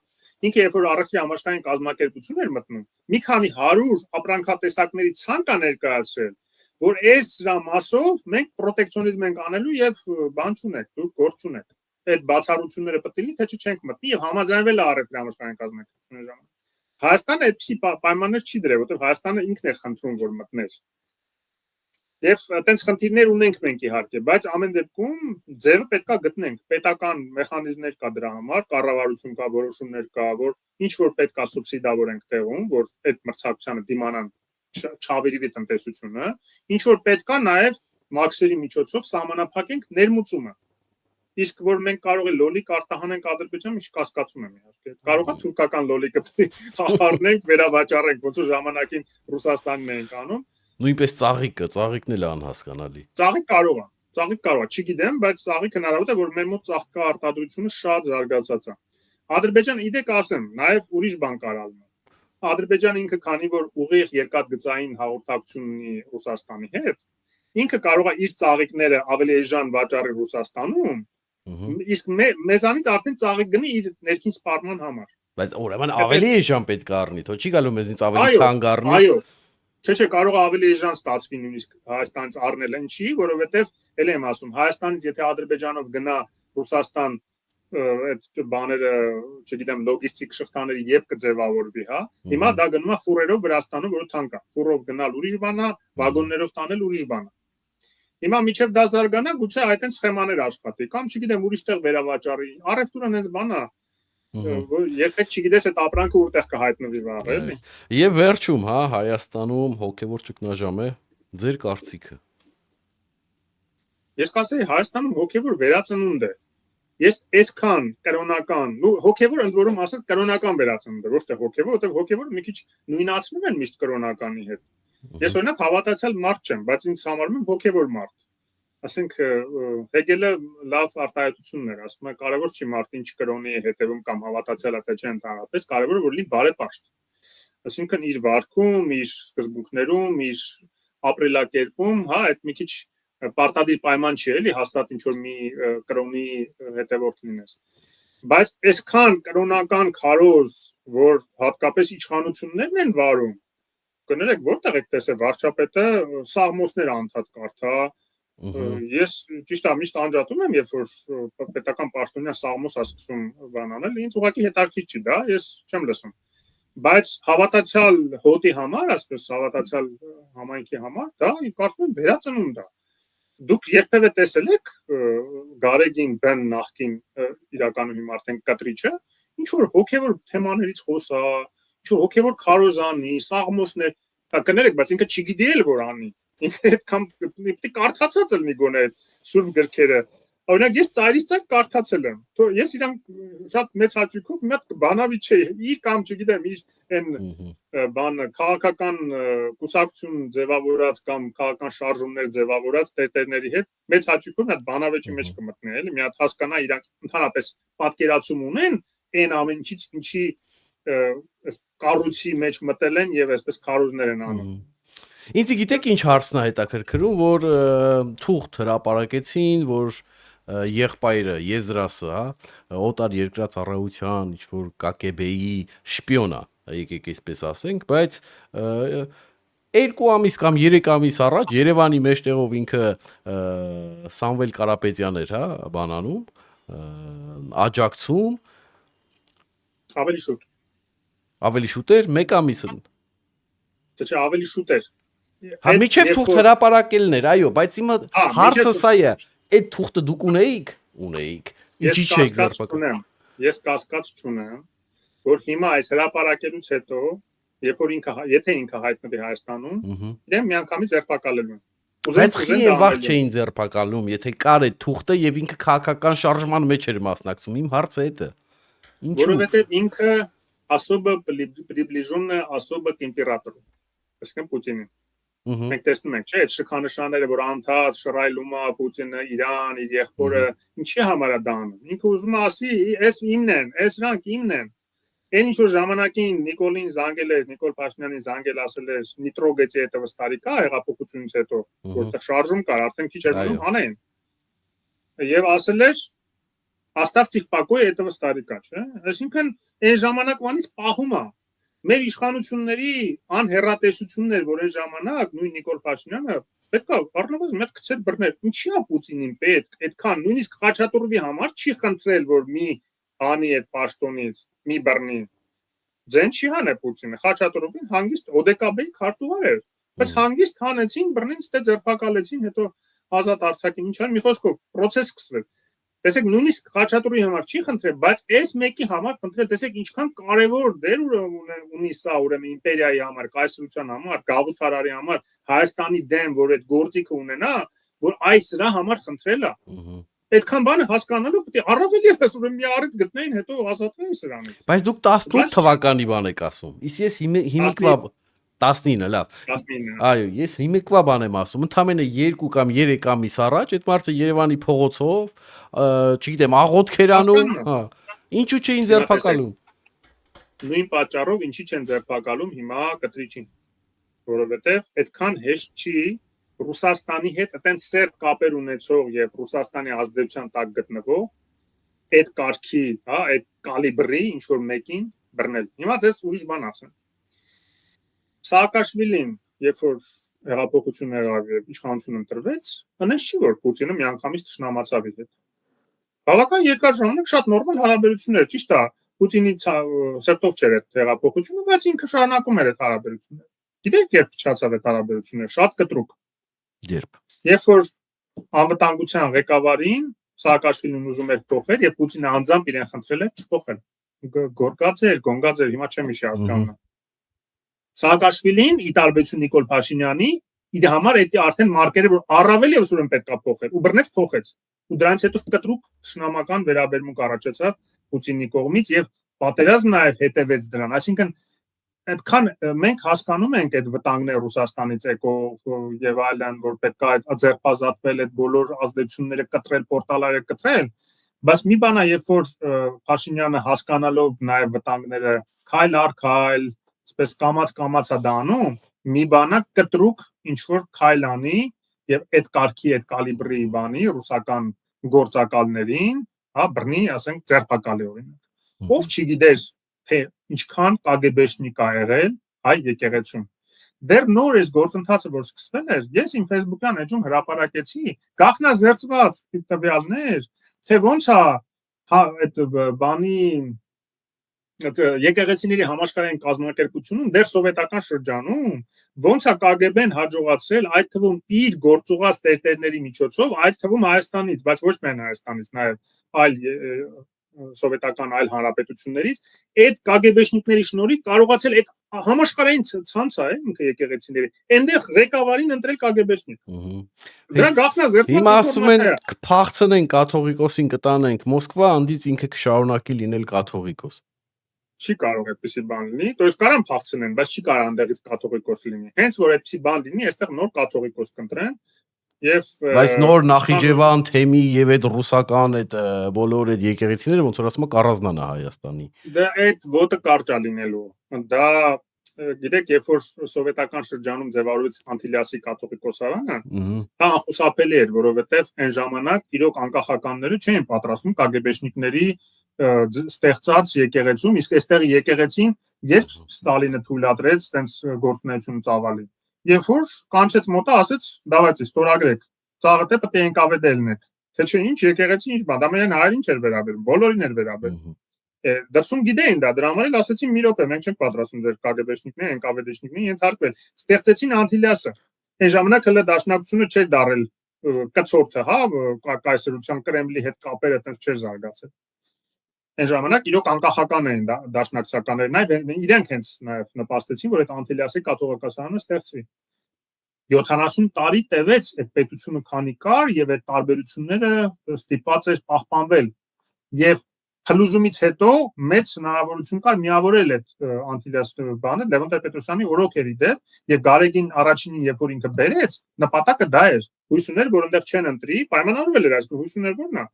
Ինքը երբ որ առևտրի համաշխարհային կազմակերպություն էր մտնում, մի քանի 100 ապրանքատեսակների ցանկ է ներկայացրել, որ այս մասով մենք պրոտեկցիոնիզմ ենք անելու եւ բան չունենք, դուք գործ չունեք։ Այդ բացառությունները պետք է լինի, թե չենք մտնի եւ համաձայնվել է առևտրի համաշխարհային կազմակերպությունը ժամանակ։ Հայաստանը այդպիսի պայմաններ չի դրել, որովհետեւ Հայաստանը ինքն էր խնդրում, որ մտներ։ Եվ այտենց խնդիրներ ունենք մենք իհարկե, բայց ամեն դեպքում ձևը պետքա գտնենք, պետական մեխանիզմներ կա դրա համար, կառավարություն կա, որոշումներ կա, որ ինչ որ պետքա սուբսիդավորենք տեղում, որ այդ մրցակցությանը դիմանան չավերիվի տնտեսությունը, ինչ որ պետքա նաև մաքսերի միջոցով սահմանափակենք ներմուծումը։ Իսկ որ մենք կարող է լոլիկ արտահանենք Ադրբեջան, ինչ կասկածում եմ իհարկե։ Կարող է թուրքական լոլիկը խախարնենք, վերավաճառենք, ոնց որ ժամանակին Ռուսաստանն ենք անում։ Նույնպես ծաղիկն էլ անհասկանալի։ Ծաղիկ կարող է, ծաղիկ կարող է, չգիտեմ, բայց ծաղիկ հնարավոր է, որ մեր մոտ ծաղկա արտադրությունը շատ զարգացած է։ Ադրբեջանը իդեք ասեմ, նաև ուրիշ բան կարալ։ Ադրբեջանը ինքը քանի որ ուղիղ երկաթգծային հաղորդակցություն ունի Ռուսաստանի հետ, ինքը կարող է իր ծաղիկները ավելի էժան վաճառել Ռուսաստանում, իսկ մեզանից արդեն ծաղիկ գնի իր ներքին սպառման համար։ Բայց ուրեմն ավելի էժան պետք է առնի, թո չի գալու մեզնից ավելի թանկ առնի։ Այո, չէ, կարող է ավելի էժան ստացվի նույնիսկ Հայաստանից առնելը, ինչի, որովհետև էլ եմ ասում, Հայաստանից եթե Ադրբեջանով գնա Ռուսաստան այդ բաները, չգիտեմ, լոգիստիկ շղթաների երբ կձևավորվի, հա։ Հիմա դա գնում է ֆուրերով Վրաստանում, որը թանկ է։ Ֆուրով գնալ ուրիշ բան է, վագոններով տանել ուրիշ բան է։ Հիմա միջև դա զարգանա, գուցե այդտեղ սխեմաներ աշխատի, կամ չգիտեմ, ուրիշ տեղ վերավաճառի։ Առևտուրը հենց բան է, երբեք չգիտես այդ ապրանքը որտեղ կհայտնվի վաղը, էլի։ Եվ վերջում, հա, Հայաստանում հոգևոր ճգնաժամ է, ձեր կարծիքը։ Ես կասեի Հայաստանում հոգևոր վերածնունդ է։ Ես այսքան կրոնական, հոգևոր ընդ որում ասած կրոնական վերածնունդ է, ոչ թե հոգևոր, որտեղ հոգևորը մի քիչ նույնացնում են միշտ կրոնականի հետ։ Ես օրինակ հավատացյալ մարդ չեմ, բայց ինձ համարում եմ հոգևոր մարդ։ Ասենք Հեգելը լավ արտահայտությունն էր, ասում է կարևոր չի մարդը ինչ կրոնի է հետևում կամ հավատացյալ է թե չէ ընդհանրապես, կարևորը որ լինի բարեպաշտ։ Այսինքն իր վարքում, իր սկզբունքներում, իր ապրելակերպում, հա, այդ մի քիչ պարտադիր պայման չի էլի հաստատ ինչ որ մի կրոնի հետևորդ լինես։ Բայց այսքան կրոնական քարոզ, որ հատկապես իշխանություններն են վարում, կներեք որտեղ եք տեսել վարչապետը սաղմոսներ անդադ կարդա։ Ես ճիշտ է միշտ անջատում եմ, երբ որ պետական պաշտոնյա սաղմոս է սկսում բան անել, ինձ ուղղակի հետաքրքիր չի դա, ես չեմ լսում։ Բայց հավատացյալ հոտի համար, ասես հավատացյալ համայնքի համար, դա կարծում եմ վերածնունդ է։ Դուք երբևէ տեսել եք Գարեգին բեն նախքին իրականում հիմա արդեն կտրիչը, ինչ որ հոգևոր թեմաներից խոսա, ինչ որ հոգևոր քարոզանի, սաղմոսներ, կներեք, բայց ինքը չգիտի էլ որ անի։ Ինքը այդքան պիտի կարդացած լինի գոնե այդ սուրբ գրքերը։ Օրինակ ես ծայրից ծայր կարդացել եմ։ Ես իրան շատ մեծ հաճույքով մի հատ բանավի չէի, իր կամ չգիտեմ, իր այն բանը քաղաքական կուսակցություն ձևավորած կամ քաղաքական շարժումներ ձևավորած տերտերների հետ մեծ հաճույքով մի հատ բանավեճի մեջ կմտնի, էլի, մի հատ հասկանա իրանք ընդհանրապես պատկերացում ունեն այն ամեն ինչից ինչի այս կառույցի մեջ մտել են եւ այսպես քարոզներ են անում։ Ինձ գիտեք ինչ հարցն է հետաքրքրում, որ թուղթ հրապարակեցին, որ եղբայրը Եզրասը, հա, օտար երկրած առողջության, ինչ որ ԿԳԲ-ի շպիոն է, եկեք այսպես ասենք, բայց 2 ամիս կամ 3 ամիս առաջ Երևանի մեջտեղով ինքը Սամվել Կարապետյան էր, հա, բանանում, աջակցում ավելի շուտ էր 1 ամիս։ Չէ, ավելի շուտ էր։ Հա միջև թուղթ հրապարակելն էր, այո, բայց հիմա հարցը սա է, այդ թուղթը դուք ունեիք, ինչի՞ չեք զարպակում։ Ես կասկած չունեմ, որ հիմա այս հրապարակելուց հետո, երբ որ եթե ինքը հայտնվի Հայաստանում, իրեն միանգամից ձերբակալելու են։ Բայց խի վաղ չէին ձերբակալում, եթե կար այդ թուղթը եւ ինքը քաղաքական շարժման մեջ էր մասնակցում, իմ հարցը դա է։ Որովհետեւ ինքը особо приближённая особо к императору, այսինքն Պուտինին։ Մենք տեսնում ենք, չէ՞, այդ շքանշանները, որ անդադ շռայլում է Պուտինը, Իրան, իր եղբորը, ինչի համար է դա անում։ Ինքը ուզում է ասի, էս իմն են, էս rank իմն են։ Այն ինչ որ ժամանակին Նիկոլին զանգել էր, Նիկոլ Փաշինյանին զանգել ասել էր, Նիտրոգեցի հետո ստարիկա հեղափոխությունից հետո, որտեղ շարժում կար, արդեն քիչ էր մնում անեն։ Եվ ասել էր, оставьте в покое этого старика, չէ՞։ Այսինքն այն ժամանակվանից պահում է մեր իշխանությունների անհեռատեսություններ, որ այն ժամանակ նույն Նիկոլ Փաշինյանը պետք է առնվազն մեկ գցեր բռներ։ Ինչի է Պուտինին պետք, այդքան նույնիսկ Խաչատուրովի համար չի խնդրել, որ մի անի այդ պաշտոնից, մի բռնի։ Ձեն չի հանե Պուտինը, Խաչատուրովին հանգիստ ՕԴԿԲ-ի քարտուղար էր, բայց հանգիստ հանեցին, բռնին, ստե ձերբակալեցին, հետո ազատ արձակին, ինչ ան մի խոսքով process սկսվել։ Տեսեք, նույնիսկ Խաչատուրովի համար չի խնդրել, բայց այս մեկի համար խնդրել, տեսեք ինչքան կարևոր դեր ունի սա ուրեմն իմպերիայի համար, կայսրության համար, գաղութարարի համար, Հայաստանի դեմ, որ այդ գործիքը ունենա, որ այս սրա համար խնդրել է։ Այդքան բանը հասկանալու պետք է առավել եւս ուրեմն մի առիթ գտնեին, հետո ազատվեին սրանից։ Բայց դուք 18 թվականի բան եք ասում։ Իսկ ես հիմիկվա 19 լավ 19 այո ես հիմիկվա բան եմ ասում ընդամենը 2 կամ 3 ամիս առաջ այդ մարդը Երևանի փողոցով չգիտեմ աղոթքեր անում հա ինչու չէին ձերբակալում նույն պատճառով ինչի չեն ձերբակալում հիմա կտրիչին որովհետև այդքան հեշտ չի Ռուսաստանի հետ այդեն սերտ կապեր ունեցող եւ Ռուսաստանի ազդեցության տակ գտնվող այդ կարգի հա այդ կալիբրի ինչ որ մեկին բռնել հիմա ես ուրիշ բան ասեմ Սաակաշվիլին, երբ որ հեղափոխություն եղավ եւ իշխանություն ընտրվեց, հնես չի որ Պուտինը միանգամից ճշնամացավ իր հետ։ Բավական երկար ժամանակ շատ նորմալ հարաբերություններ, ճիշտ է, Պուտինի սերտով չէր այդ հեղափոխությունը, բայց ինքը շարունակում էր այդ հարաբերությունները։ Գիտեք, երբ փչացավ այդ հարաբերությունները, շատ կտրուկ։ Երբ։ Երբ որ անվտանգության ղեկավարին Սաակաշվիլին ուզում էր փոխել եւ Պուտինը անձամբ իրեն խնդրել էր չփոխել։ Գորգած էր, գոնգած էր, հիմա չեմ հիշի հասկանալու։ Սաակաշվիլին ի տարբերություն Նիկոլ Փաշինյանի իր համար այդ արդեն մարկերը որ առավել եւս ուրեմն պետք է փոխել ու բռնեց փոխեց ու դրանից հետո կտրուկ շնամական վերաբերմունք առաջացավ Պուտինի կողմից եւ պատերազմ նաեւ հետևեց դրան այսինքն այդքան մենք հասկանում ենք այդ վտանգները Ռուսաստանից եկող եւ այլն որ պետք է աձերբազատվել այդ բոլոր ազդեցությունները կտրել պորտալները կտրել բայց մի բան է երբ որ Փաշինյանը հասկանալով նաեւ վտանգները քայլ առ քայլ Սպես կամած-կամաց է դա անում, մի բանակ կտրուկ ինչ-որ քայլ անի եւ այդ կարգի այդ կալիբրի բանի ռուսական գործակալներին, հա, բռնի, ասենք, ձերբակալի օրինակ։ Ով չգիտեր, թե ինչքան KGB-շնիկ ա եղել հայ եկեղեցում։ Դեռ նոր էս գործընթացը որ սկսվել էր, ես իմ Facebook-յան էջում հրապարակեցի գաղտնազերծված տվյալներ, թե ոնց է այդ բանի եկեղեցիների համաշխարհային կազմակերպությունում դեռ սովետական շրջանում ոնց է KGB-ն հաջողացել այդ թվում իր գործուղած տերտերների միջոցով այդ թվում Հայաստանից, բայց ոչ միայն Հայաստանից, նաև այլ սովետական այլ հանրապետություններից այդ KGB-շնիկների շնորհիվ կարողացել այդ համաշխարհային ցանցը է ինքը եկեղեցիների այնտեղ ղեկավարին ընտրել KGB-շնիկ։ Դրա գաղտնազերծված հիմա ասում են կփախցնեն կաթողիկոսին կտանենք Մոսկվա, անդից ինքը կշարունակի լինել կաթողիկոս։ Չի կարող այդպեսի բան լինի, то есть կարան փախցնեն, բայց չի կարող այնտեղից կաթողիկոս լինի։ Հենց որ այդպեսի բան լինի, այստեղ նոր կաթողիկոս կընտրեն եւ բայց նոր Նախիջևան թեմի եւ այդ ռուսական այդ բոլոր այդ եկեղեցիները ոնց որ ասում են կառազնան է Հայաստանի։ Դա այդ ոտը կարճ է լինելու։ Դա գիտեք, երբ որ սովետական շրջանում ձևավորվեց Անտիլիասի կաթողիկոսարանը, դա անխուսափելի էր, որովհետեւ այն ժամանակ իրոք անկախականները չէին պատրաստվում KGB-շնիկների ստեղծած եկեղեցում, իսկ այստեղ եկեղեցին երբ Ստալինը թույլատրեց այդպես գործունեություն ծավալի։ Երբ որ կանչեց մոտը, ասեց՝ «Դավայցի, ստորագրեք, ծաղը դե պետք է ընկավեդելնեք»։ Թե չէ, ինչ եկեղեցի ինչ բան, դա միայն հայերին չէր վերաբերում, բոլորին էր վերաբերում։ Դրսում գիտեին դա, դրա համար էլ ասեցին՝ «Մի րոպե, մենք չենք պատրաստվում ձեր KGB-շնիկներին, ընկավեդեշնիկներին ենթարկվել»։ Ստեղծեցին Անտիլիասը։ Այն ժամանակ հələ դաշնակցությունը չէր դարել կցորդը, հա, կայսրության Կրեմլի հետ կապերը այդպես չէր զարգացել։ Այն ժամանակ իրոք անկախական էին դաշնակցականները, նաև իրենք հենց նաև նպաստեցին, որ այդ Անտիլիասի կաթողիկոսարանը ստեղծվի։ 70 տարի տևեց այդ պետությունը քանի կար եւ այդ տարբերությունները ստիպված էր պահպանվել եւ փլուզումից հետո մեծ հնարավորություն կար միավորել այդ Անտիլիասի բանը Լևոն Տեր-Պետրոսյանի օրոքերի դեր եւ Գարեգին առաջինին երբ որ ինքը բերեց նպատակը դա էր հույս ուներ որ այնտեղ չեն ընտրի պայմանավորվել էր այսպես հույս ուներ որն է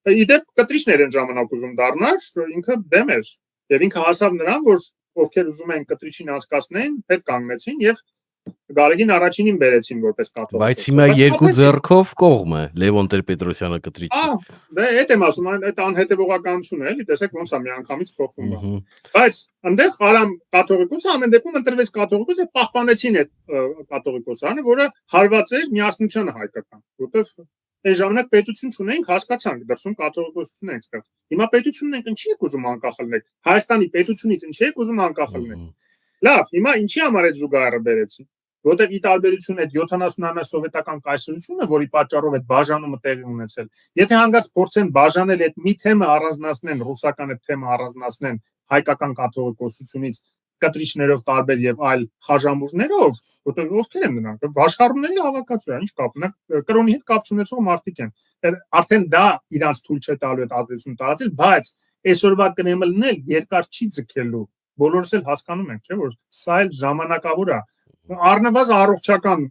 իդեպ կտրիչներ են ժամանակ ուզում դառնալ ինքը դեմ էր եւ ինքը հասավ նրան որ ովքեր ուզում են կտրիչին անցկացնեն հետ կանգնեցին եւ Գարեգին առաջինին բերեցին որպես կաթողիկ բայց հիմա երկու ձեռքով կողմ է Լևոն Տեր-Պետրոսյանը կտրիչի դե այդ եմ ասում այդ անհետևողականությունն է էլի տեսեք ոնց է միանգամից փոխվում բան բայց այնտեղ Արամ կաթողիկոսը ամեն դեպքում ընտրվեց կաթողիկոսը պահպանեցին այդ կաթողիկոսանը որը հարված էր միասնությանը հայկական որտեվ այն ժամանակ պետություն չունեինք հասկացանք դրսում կաթողիկոսություն ենք ստեղ հիմա պետությունն ենք ինչի եք ուզում անկախ լինեք Հայաստանի պետությունից ինչի եք ուզում անկախ լինեք լավ հիմա ինչի համար այդ զուգահեռը բերեցին որտեղ ի տարբերություն այդ 70-ամյա սովետական կայսրությունը, որի պատճառով այդ բաժանումը տեղի ունեցել, եթե հանգած փորձեն բաժանել այդ մի թեմը առանձնացնեն, ռուսական այդ թեմը առանձնացնեն հայկական կաթողիկոսությունից կտրիչներով տարբեր եւ այլ խաժամուրներով, որտեղ ովքեր են նրանք, աշխարհումների հավաքածու է, ինչ կապ ունի, կրոնի հետ կապ չունեցող մարդիկ են։ Արդեն դա իրանց թույլ չէ տալու այդ ազդեցություն տարածել, բայց այսօրվա Կրեմլն էլ երկար չի ձգելու Բոլորս էլ հասկանում ենք, չէ՞ որ սա էլ ժամանակավոր է Առնվազն առողջական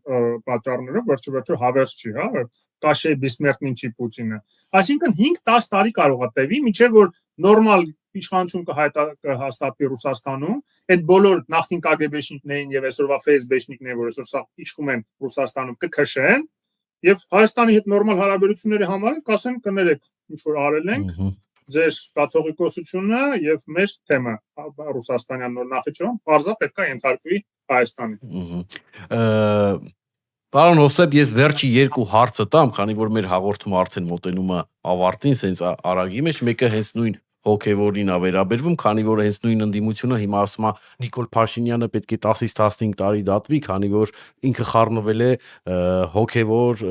պատճառներով վերջո հավերժ չի, հա, կաշե բիսմերտնին չի Պուտինը։ Այսինքն 5-10 տարի կարող է տևի, մինչև որ նորմալ իշխանություն կհաստատվի Ռուսաստանում, այդ բոլոր նախկին կագեբեշնիկներին եւ այսօրվա ֆեյսբեշնիկներին, որ այսօր սա իշխում են Ռուսաստանում, կքշեն եւ Հայաստանի հետ նորմալ հարաբերությունների համար կասեն կներեք, ինչ որ արել ենք, ձեր կաթողիկոսությունը եւ մեր թեմը Ռուսաստանյան նոր նախիջում բարձա պետք է ենթարկվի Հայաստանի։ Պարոն Հովսեփ, ես վերջի երկու հարցը տամ, քանի որ մեր հաղորդումը արդեն մոտենում է ավարտին, սենց արագի մեջ, մեկը հենց նույն հոգևորին է վերաբերվում, քանի որ հենց նույն ընդդիմությունը հիմա ասում է Նիկոլ Փաշինյանը պետք է 10-ից 15 տարի դատվի, քանի որ ինքը խառնվել է հոգևոր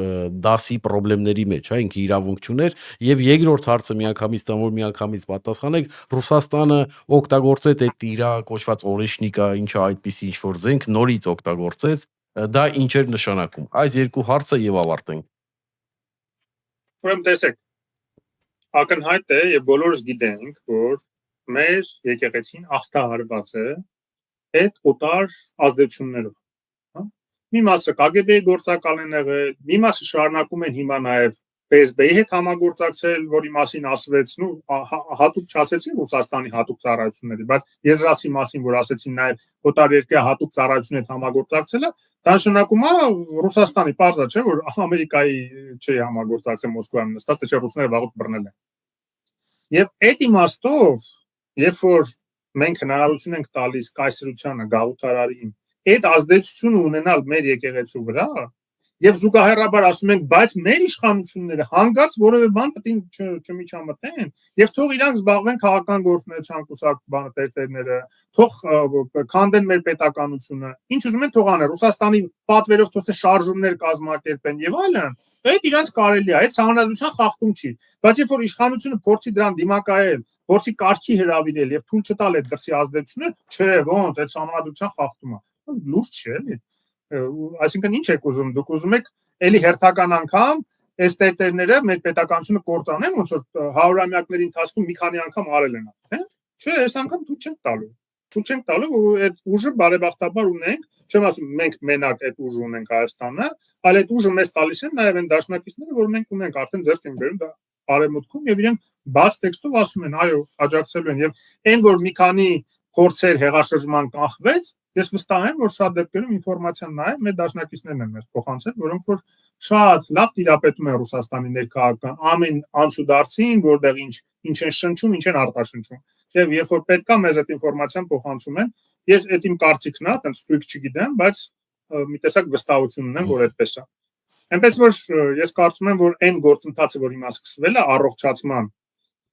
դասի խնդիրների մեջ, հա, ինքը իրավունք չուներ, եւ երկրորդ հարցը միանգամից տամ, որ միանգամից պատասխանեք, Ռուսաստանը օգտագործեց այդ իր կոչված օրեշնիկա, ինչա այդպիսի ինչ որ զենք նորից օգտագործեց, դա ինչ էր նշանակում։ Այս երկու հարցը եւ ավարտենք։ Ուրեմն տեսեք, ակնհայտ է եւ բոլորս գիտենք, որ մեր եկեղեցին ախտահարված է այդ օտար ազդեցություններով, հա։ Մի մասը KGB-ի գործակալ են եղել, մի մասը շարունակում են հիմա նաեւ FSB-ի հետ համագործակցել, որի մասին ասվեց, հատուկ չասեցին Ռուսաստանի հատուկ ծառայությունների, բայց Եզրասի մասին, որ ասեցին նաեւ օտար երկրի հատուկ ծառայությունների հետ համագործակցելը, դա նշանակում է Ռուսաստանի պարզա չէ, որ Ամերիկայի չի համագործակցել Մոսկվայում նստած, թե չէ ռուսները վաղուց բռնել են։ Եվ այդ իմաստով, երբ որ մենք հնարավորություն ենք տալիս կայսրությանը, գաղութարարին, այդ ազդեցությունը ունենալ մեր եկեղեցու վրա, եւ զուգահեռաբար ասում ենք, բայց մեր իշխանությունները հանգած որևէ բան պետք է չմիջամտեն, եւ թող իրանք զբաղվեն քաղաքական գործունեության կուսակ բանտերները, թող քանդեն մեր պետականությունը, ինչ ուզում են թող անեն, Ռուսաստանի պատվերով թող շարժումներ կազմակերպեն եւ այլն, այդ իրանք կարելի է, այդ համանadrության խախտում չի, բայց երբ որ իշխանությունը փորձի դրան դիմակայել, փորձի կարգի հրավիրել եւ թույլ չտալ այդ դրսի ազդեցությունը, չէ, ոնց այդ համանadrության խախտում է, լուրջ չէ, էլի։ Այսինքն ինչ եք ուզում, դուք ուզում եք էլի հերթական անգամ այս տերտերները մեր պետականությունը կործանեն, ոնց որ հարյուրամյակների ընթացքում մի քանի անգամ արել են, հա՞։ Չէ, այս անգամ թույլ չենք տալու։ Թույլ չենք տալու, որ այդ ուժը բարեբախտաբար ունենք, չեմ ասում մենք մենակ այդ ուժը ունենք Հայաստանը, այլ այդ ուժը մեզ տալիս են նաև այն դաշնակիցները, որ մենք ունենք, արդեն ձեռք ենք բերում դա արևմուտքում եւ իրենք բաց տեքստով ասում են, այո, աջակցելու են եւ այն որ մի քանի փորձեր հեղաշրջման կանխվեց, ես վստահ եմ, որ շատ դեպքերում ինֆորմացիան նաև մեր դաշնակիցներն են մեզ փոխանցել, որոնք որ շատ լավ տիրապետում են Ռուսաստանի ներքաղաքական ամեն անցուդարձին, որտեղ ինչ են շնչում, ինչ են արտաշնչում։ Եվ երբ որ պետքա մեզ այդ ինֆորմացիան փոխանցում են, ես այդ իմ կարծիքն է, այդպես ստույգ չգիտեմ, բայց մի տեսակ վստահություն ունեմ, որ այդպես է։ Այնպես որ ես կարծում եմ, որ այն գործընթացը, որ հիմա սկսվել է առողջացման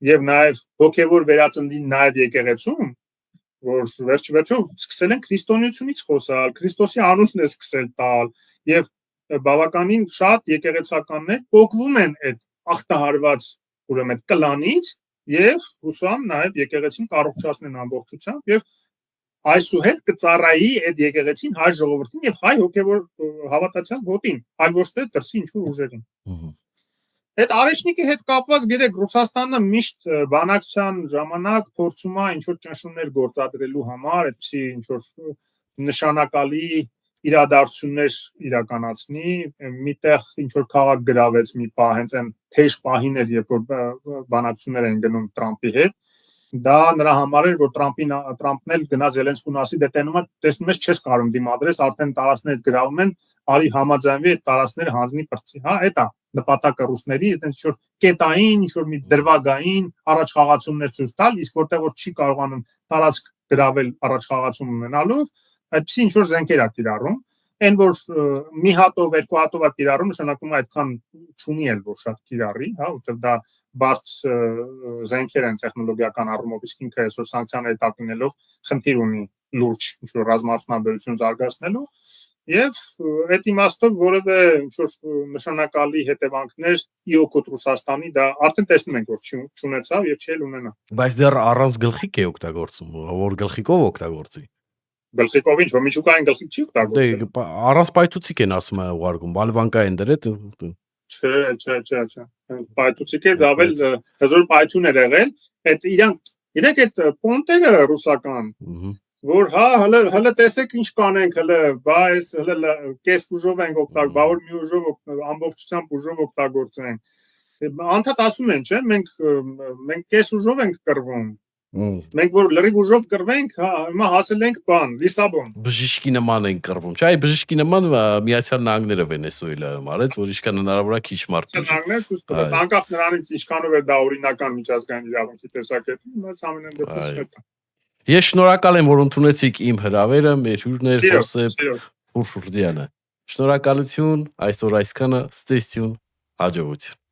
եւ նաեւ հոգեվոր վերածնդին նաեւ եկեղեցում, որ վերջ-վերջով սկսել են քրիստոնեությունից խոսալ, Քրիստոսի անունն է սկսել տալ եւ բավականին շատ եկեղեցականներ փոխվում են այդ ախտահարված ուրեմն այդ կլանից եւ հուսամ նաեւ եկեղեցին կառողջացնեն ամբողջությամբ եւ այսուհետ կծառայի այդ եկեղեցին հայ ժողովրդին եւ հայ հոգեվոր հավատացյալ գոտին, այլ ոչ թե դրսի ինչ-որ ուժերին։ Այդ արեշնիկի հետ կապված գիտեք Ռուսաստանը միշտ բանակցության ժամանակ փորձում է ինչ-որ ճնշումներ գործադրելու համար, այդպիսի ինչ-որ նշանակալի իրադարձություններ իրականացնի, միտեղ ինչ-որ քաղաք գրավեց մի պահ, հենց այն թեժ պահին էր, երբ որ բանակցություններ են գնում Տրամպի հետ, դա նրա համար էր, որ Տրամպն էլ գնա Զելենսկուն ասի, դե տեսնում ես չես կարող դիմադրես, արդեն տարածքներ գրավում են, արի համաձայնվի այդ տարածքները հանձնի պրծի, հա, այդ է նպատակը ռուսների, այդպես ինչ-որ կետային, ինչ-որ մի դրվագային առաջխաղացումներ ցույց տալ, իսկ որտեղ որ չի կարողանում տարածք գրավել առաջխաղացում ունենալով, այդպեսի ինչ-որ զենքեր է կիրառում, այն որ մի հատով, երկու հատով է կիրառում, նշանակում է այդքան չունի էլ որ շատ կիրառի, հա, որտեղ դա բարդ զենքեր են տեխնոլոգիական առումով, իսկ ինքը այսօր սանկցիաների տակ լինելով խնդիր ունի լուրջ ինչ-որ ռազմաարդյունաբերություն զարգացնելու եւ այդ իմաստով որևէ ինչ-որ նշանակալի հետևանքներ իօքոտ Ռուսաստանի դա արդեն տեսնում ենք որ չունեցավ եւ չի ունենա։ Բայց դեռ առանց գլխիկ է օգտագործում, որ գլխիկով օգտագործի։ Գլխիկով ինչ, որ միջուկային գլխիկ չի օգտագործել։ Դե առանց պայթուցիկ են ասում ուղարկում, բալվանկա են դրել։ Չէ։ Պայթուցիկ է դավել հզոր պայթուն էր եղել, այդ իրանք իրենք այդ պոնտերը ռուսական որ հա հələ տեսեք ինչ կանենք հələ բա այս հələ կես ուժով ենք օգտագործում, բա որ մի ուժով ամբողջությամբ ուժով օգտագործենք անդադ ասում են չէ մենք կես ուժով ենք կռվում մենք որ լրիվ ուժով կռվենք հա հիմա հասել ենք բան Լիսաբոն բժիշկի նման են կռվում չէ այ բժիշկի նման Միացյալ Նահանգները Վենեսուելայում արեց որ ինչքան հնարավոր է քիչ մարդ Նահանգներ ցույց տվեց անկախ նրանից ինչքանով է դա օրինական միջազգային իրավունքի տեսակետից բայց ամենայն դեպքում հետ Ես շնորհակալ եմ որ ընդունեցիք իմ հրավերը մեր հյուրն էր Հոսեփ Ֆուրֆուրդյանը Շնորհակալություն այսօր այսքանը ստեսյուն հաջողություն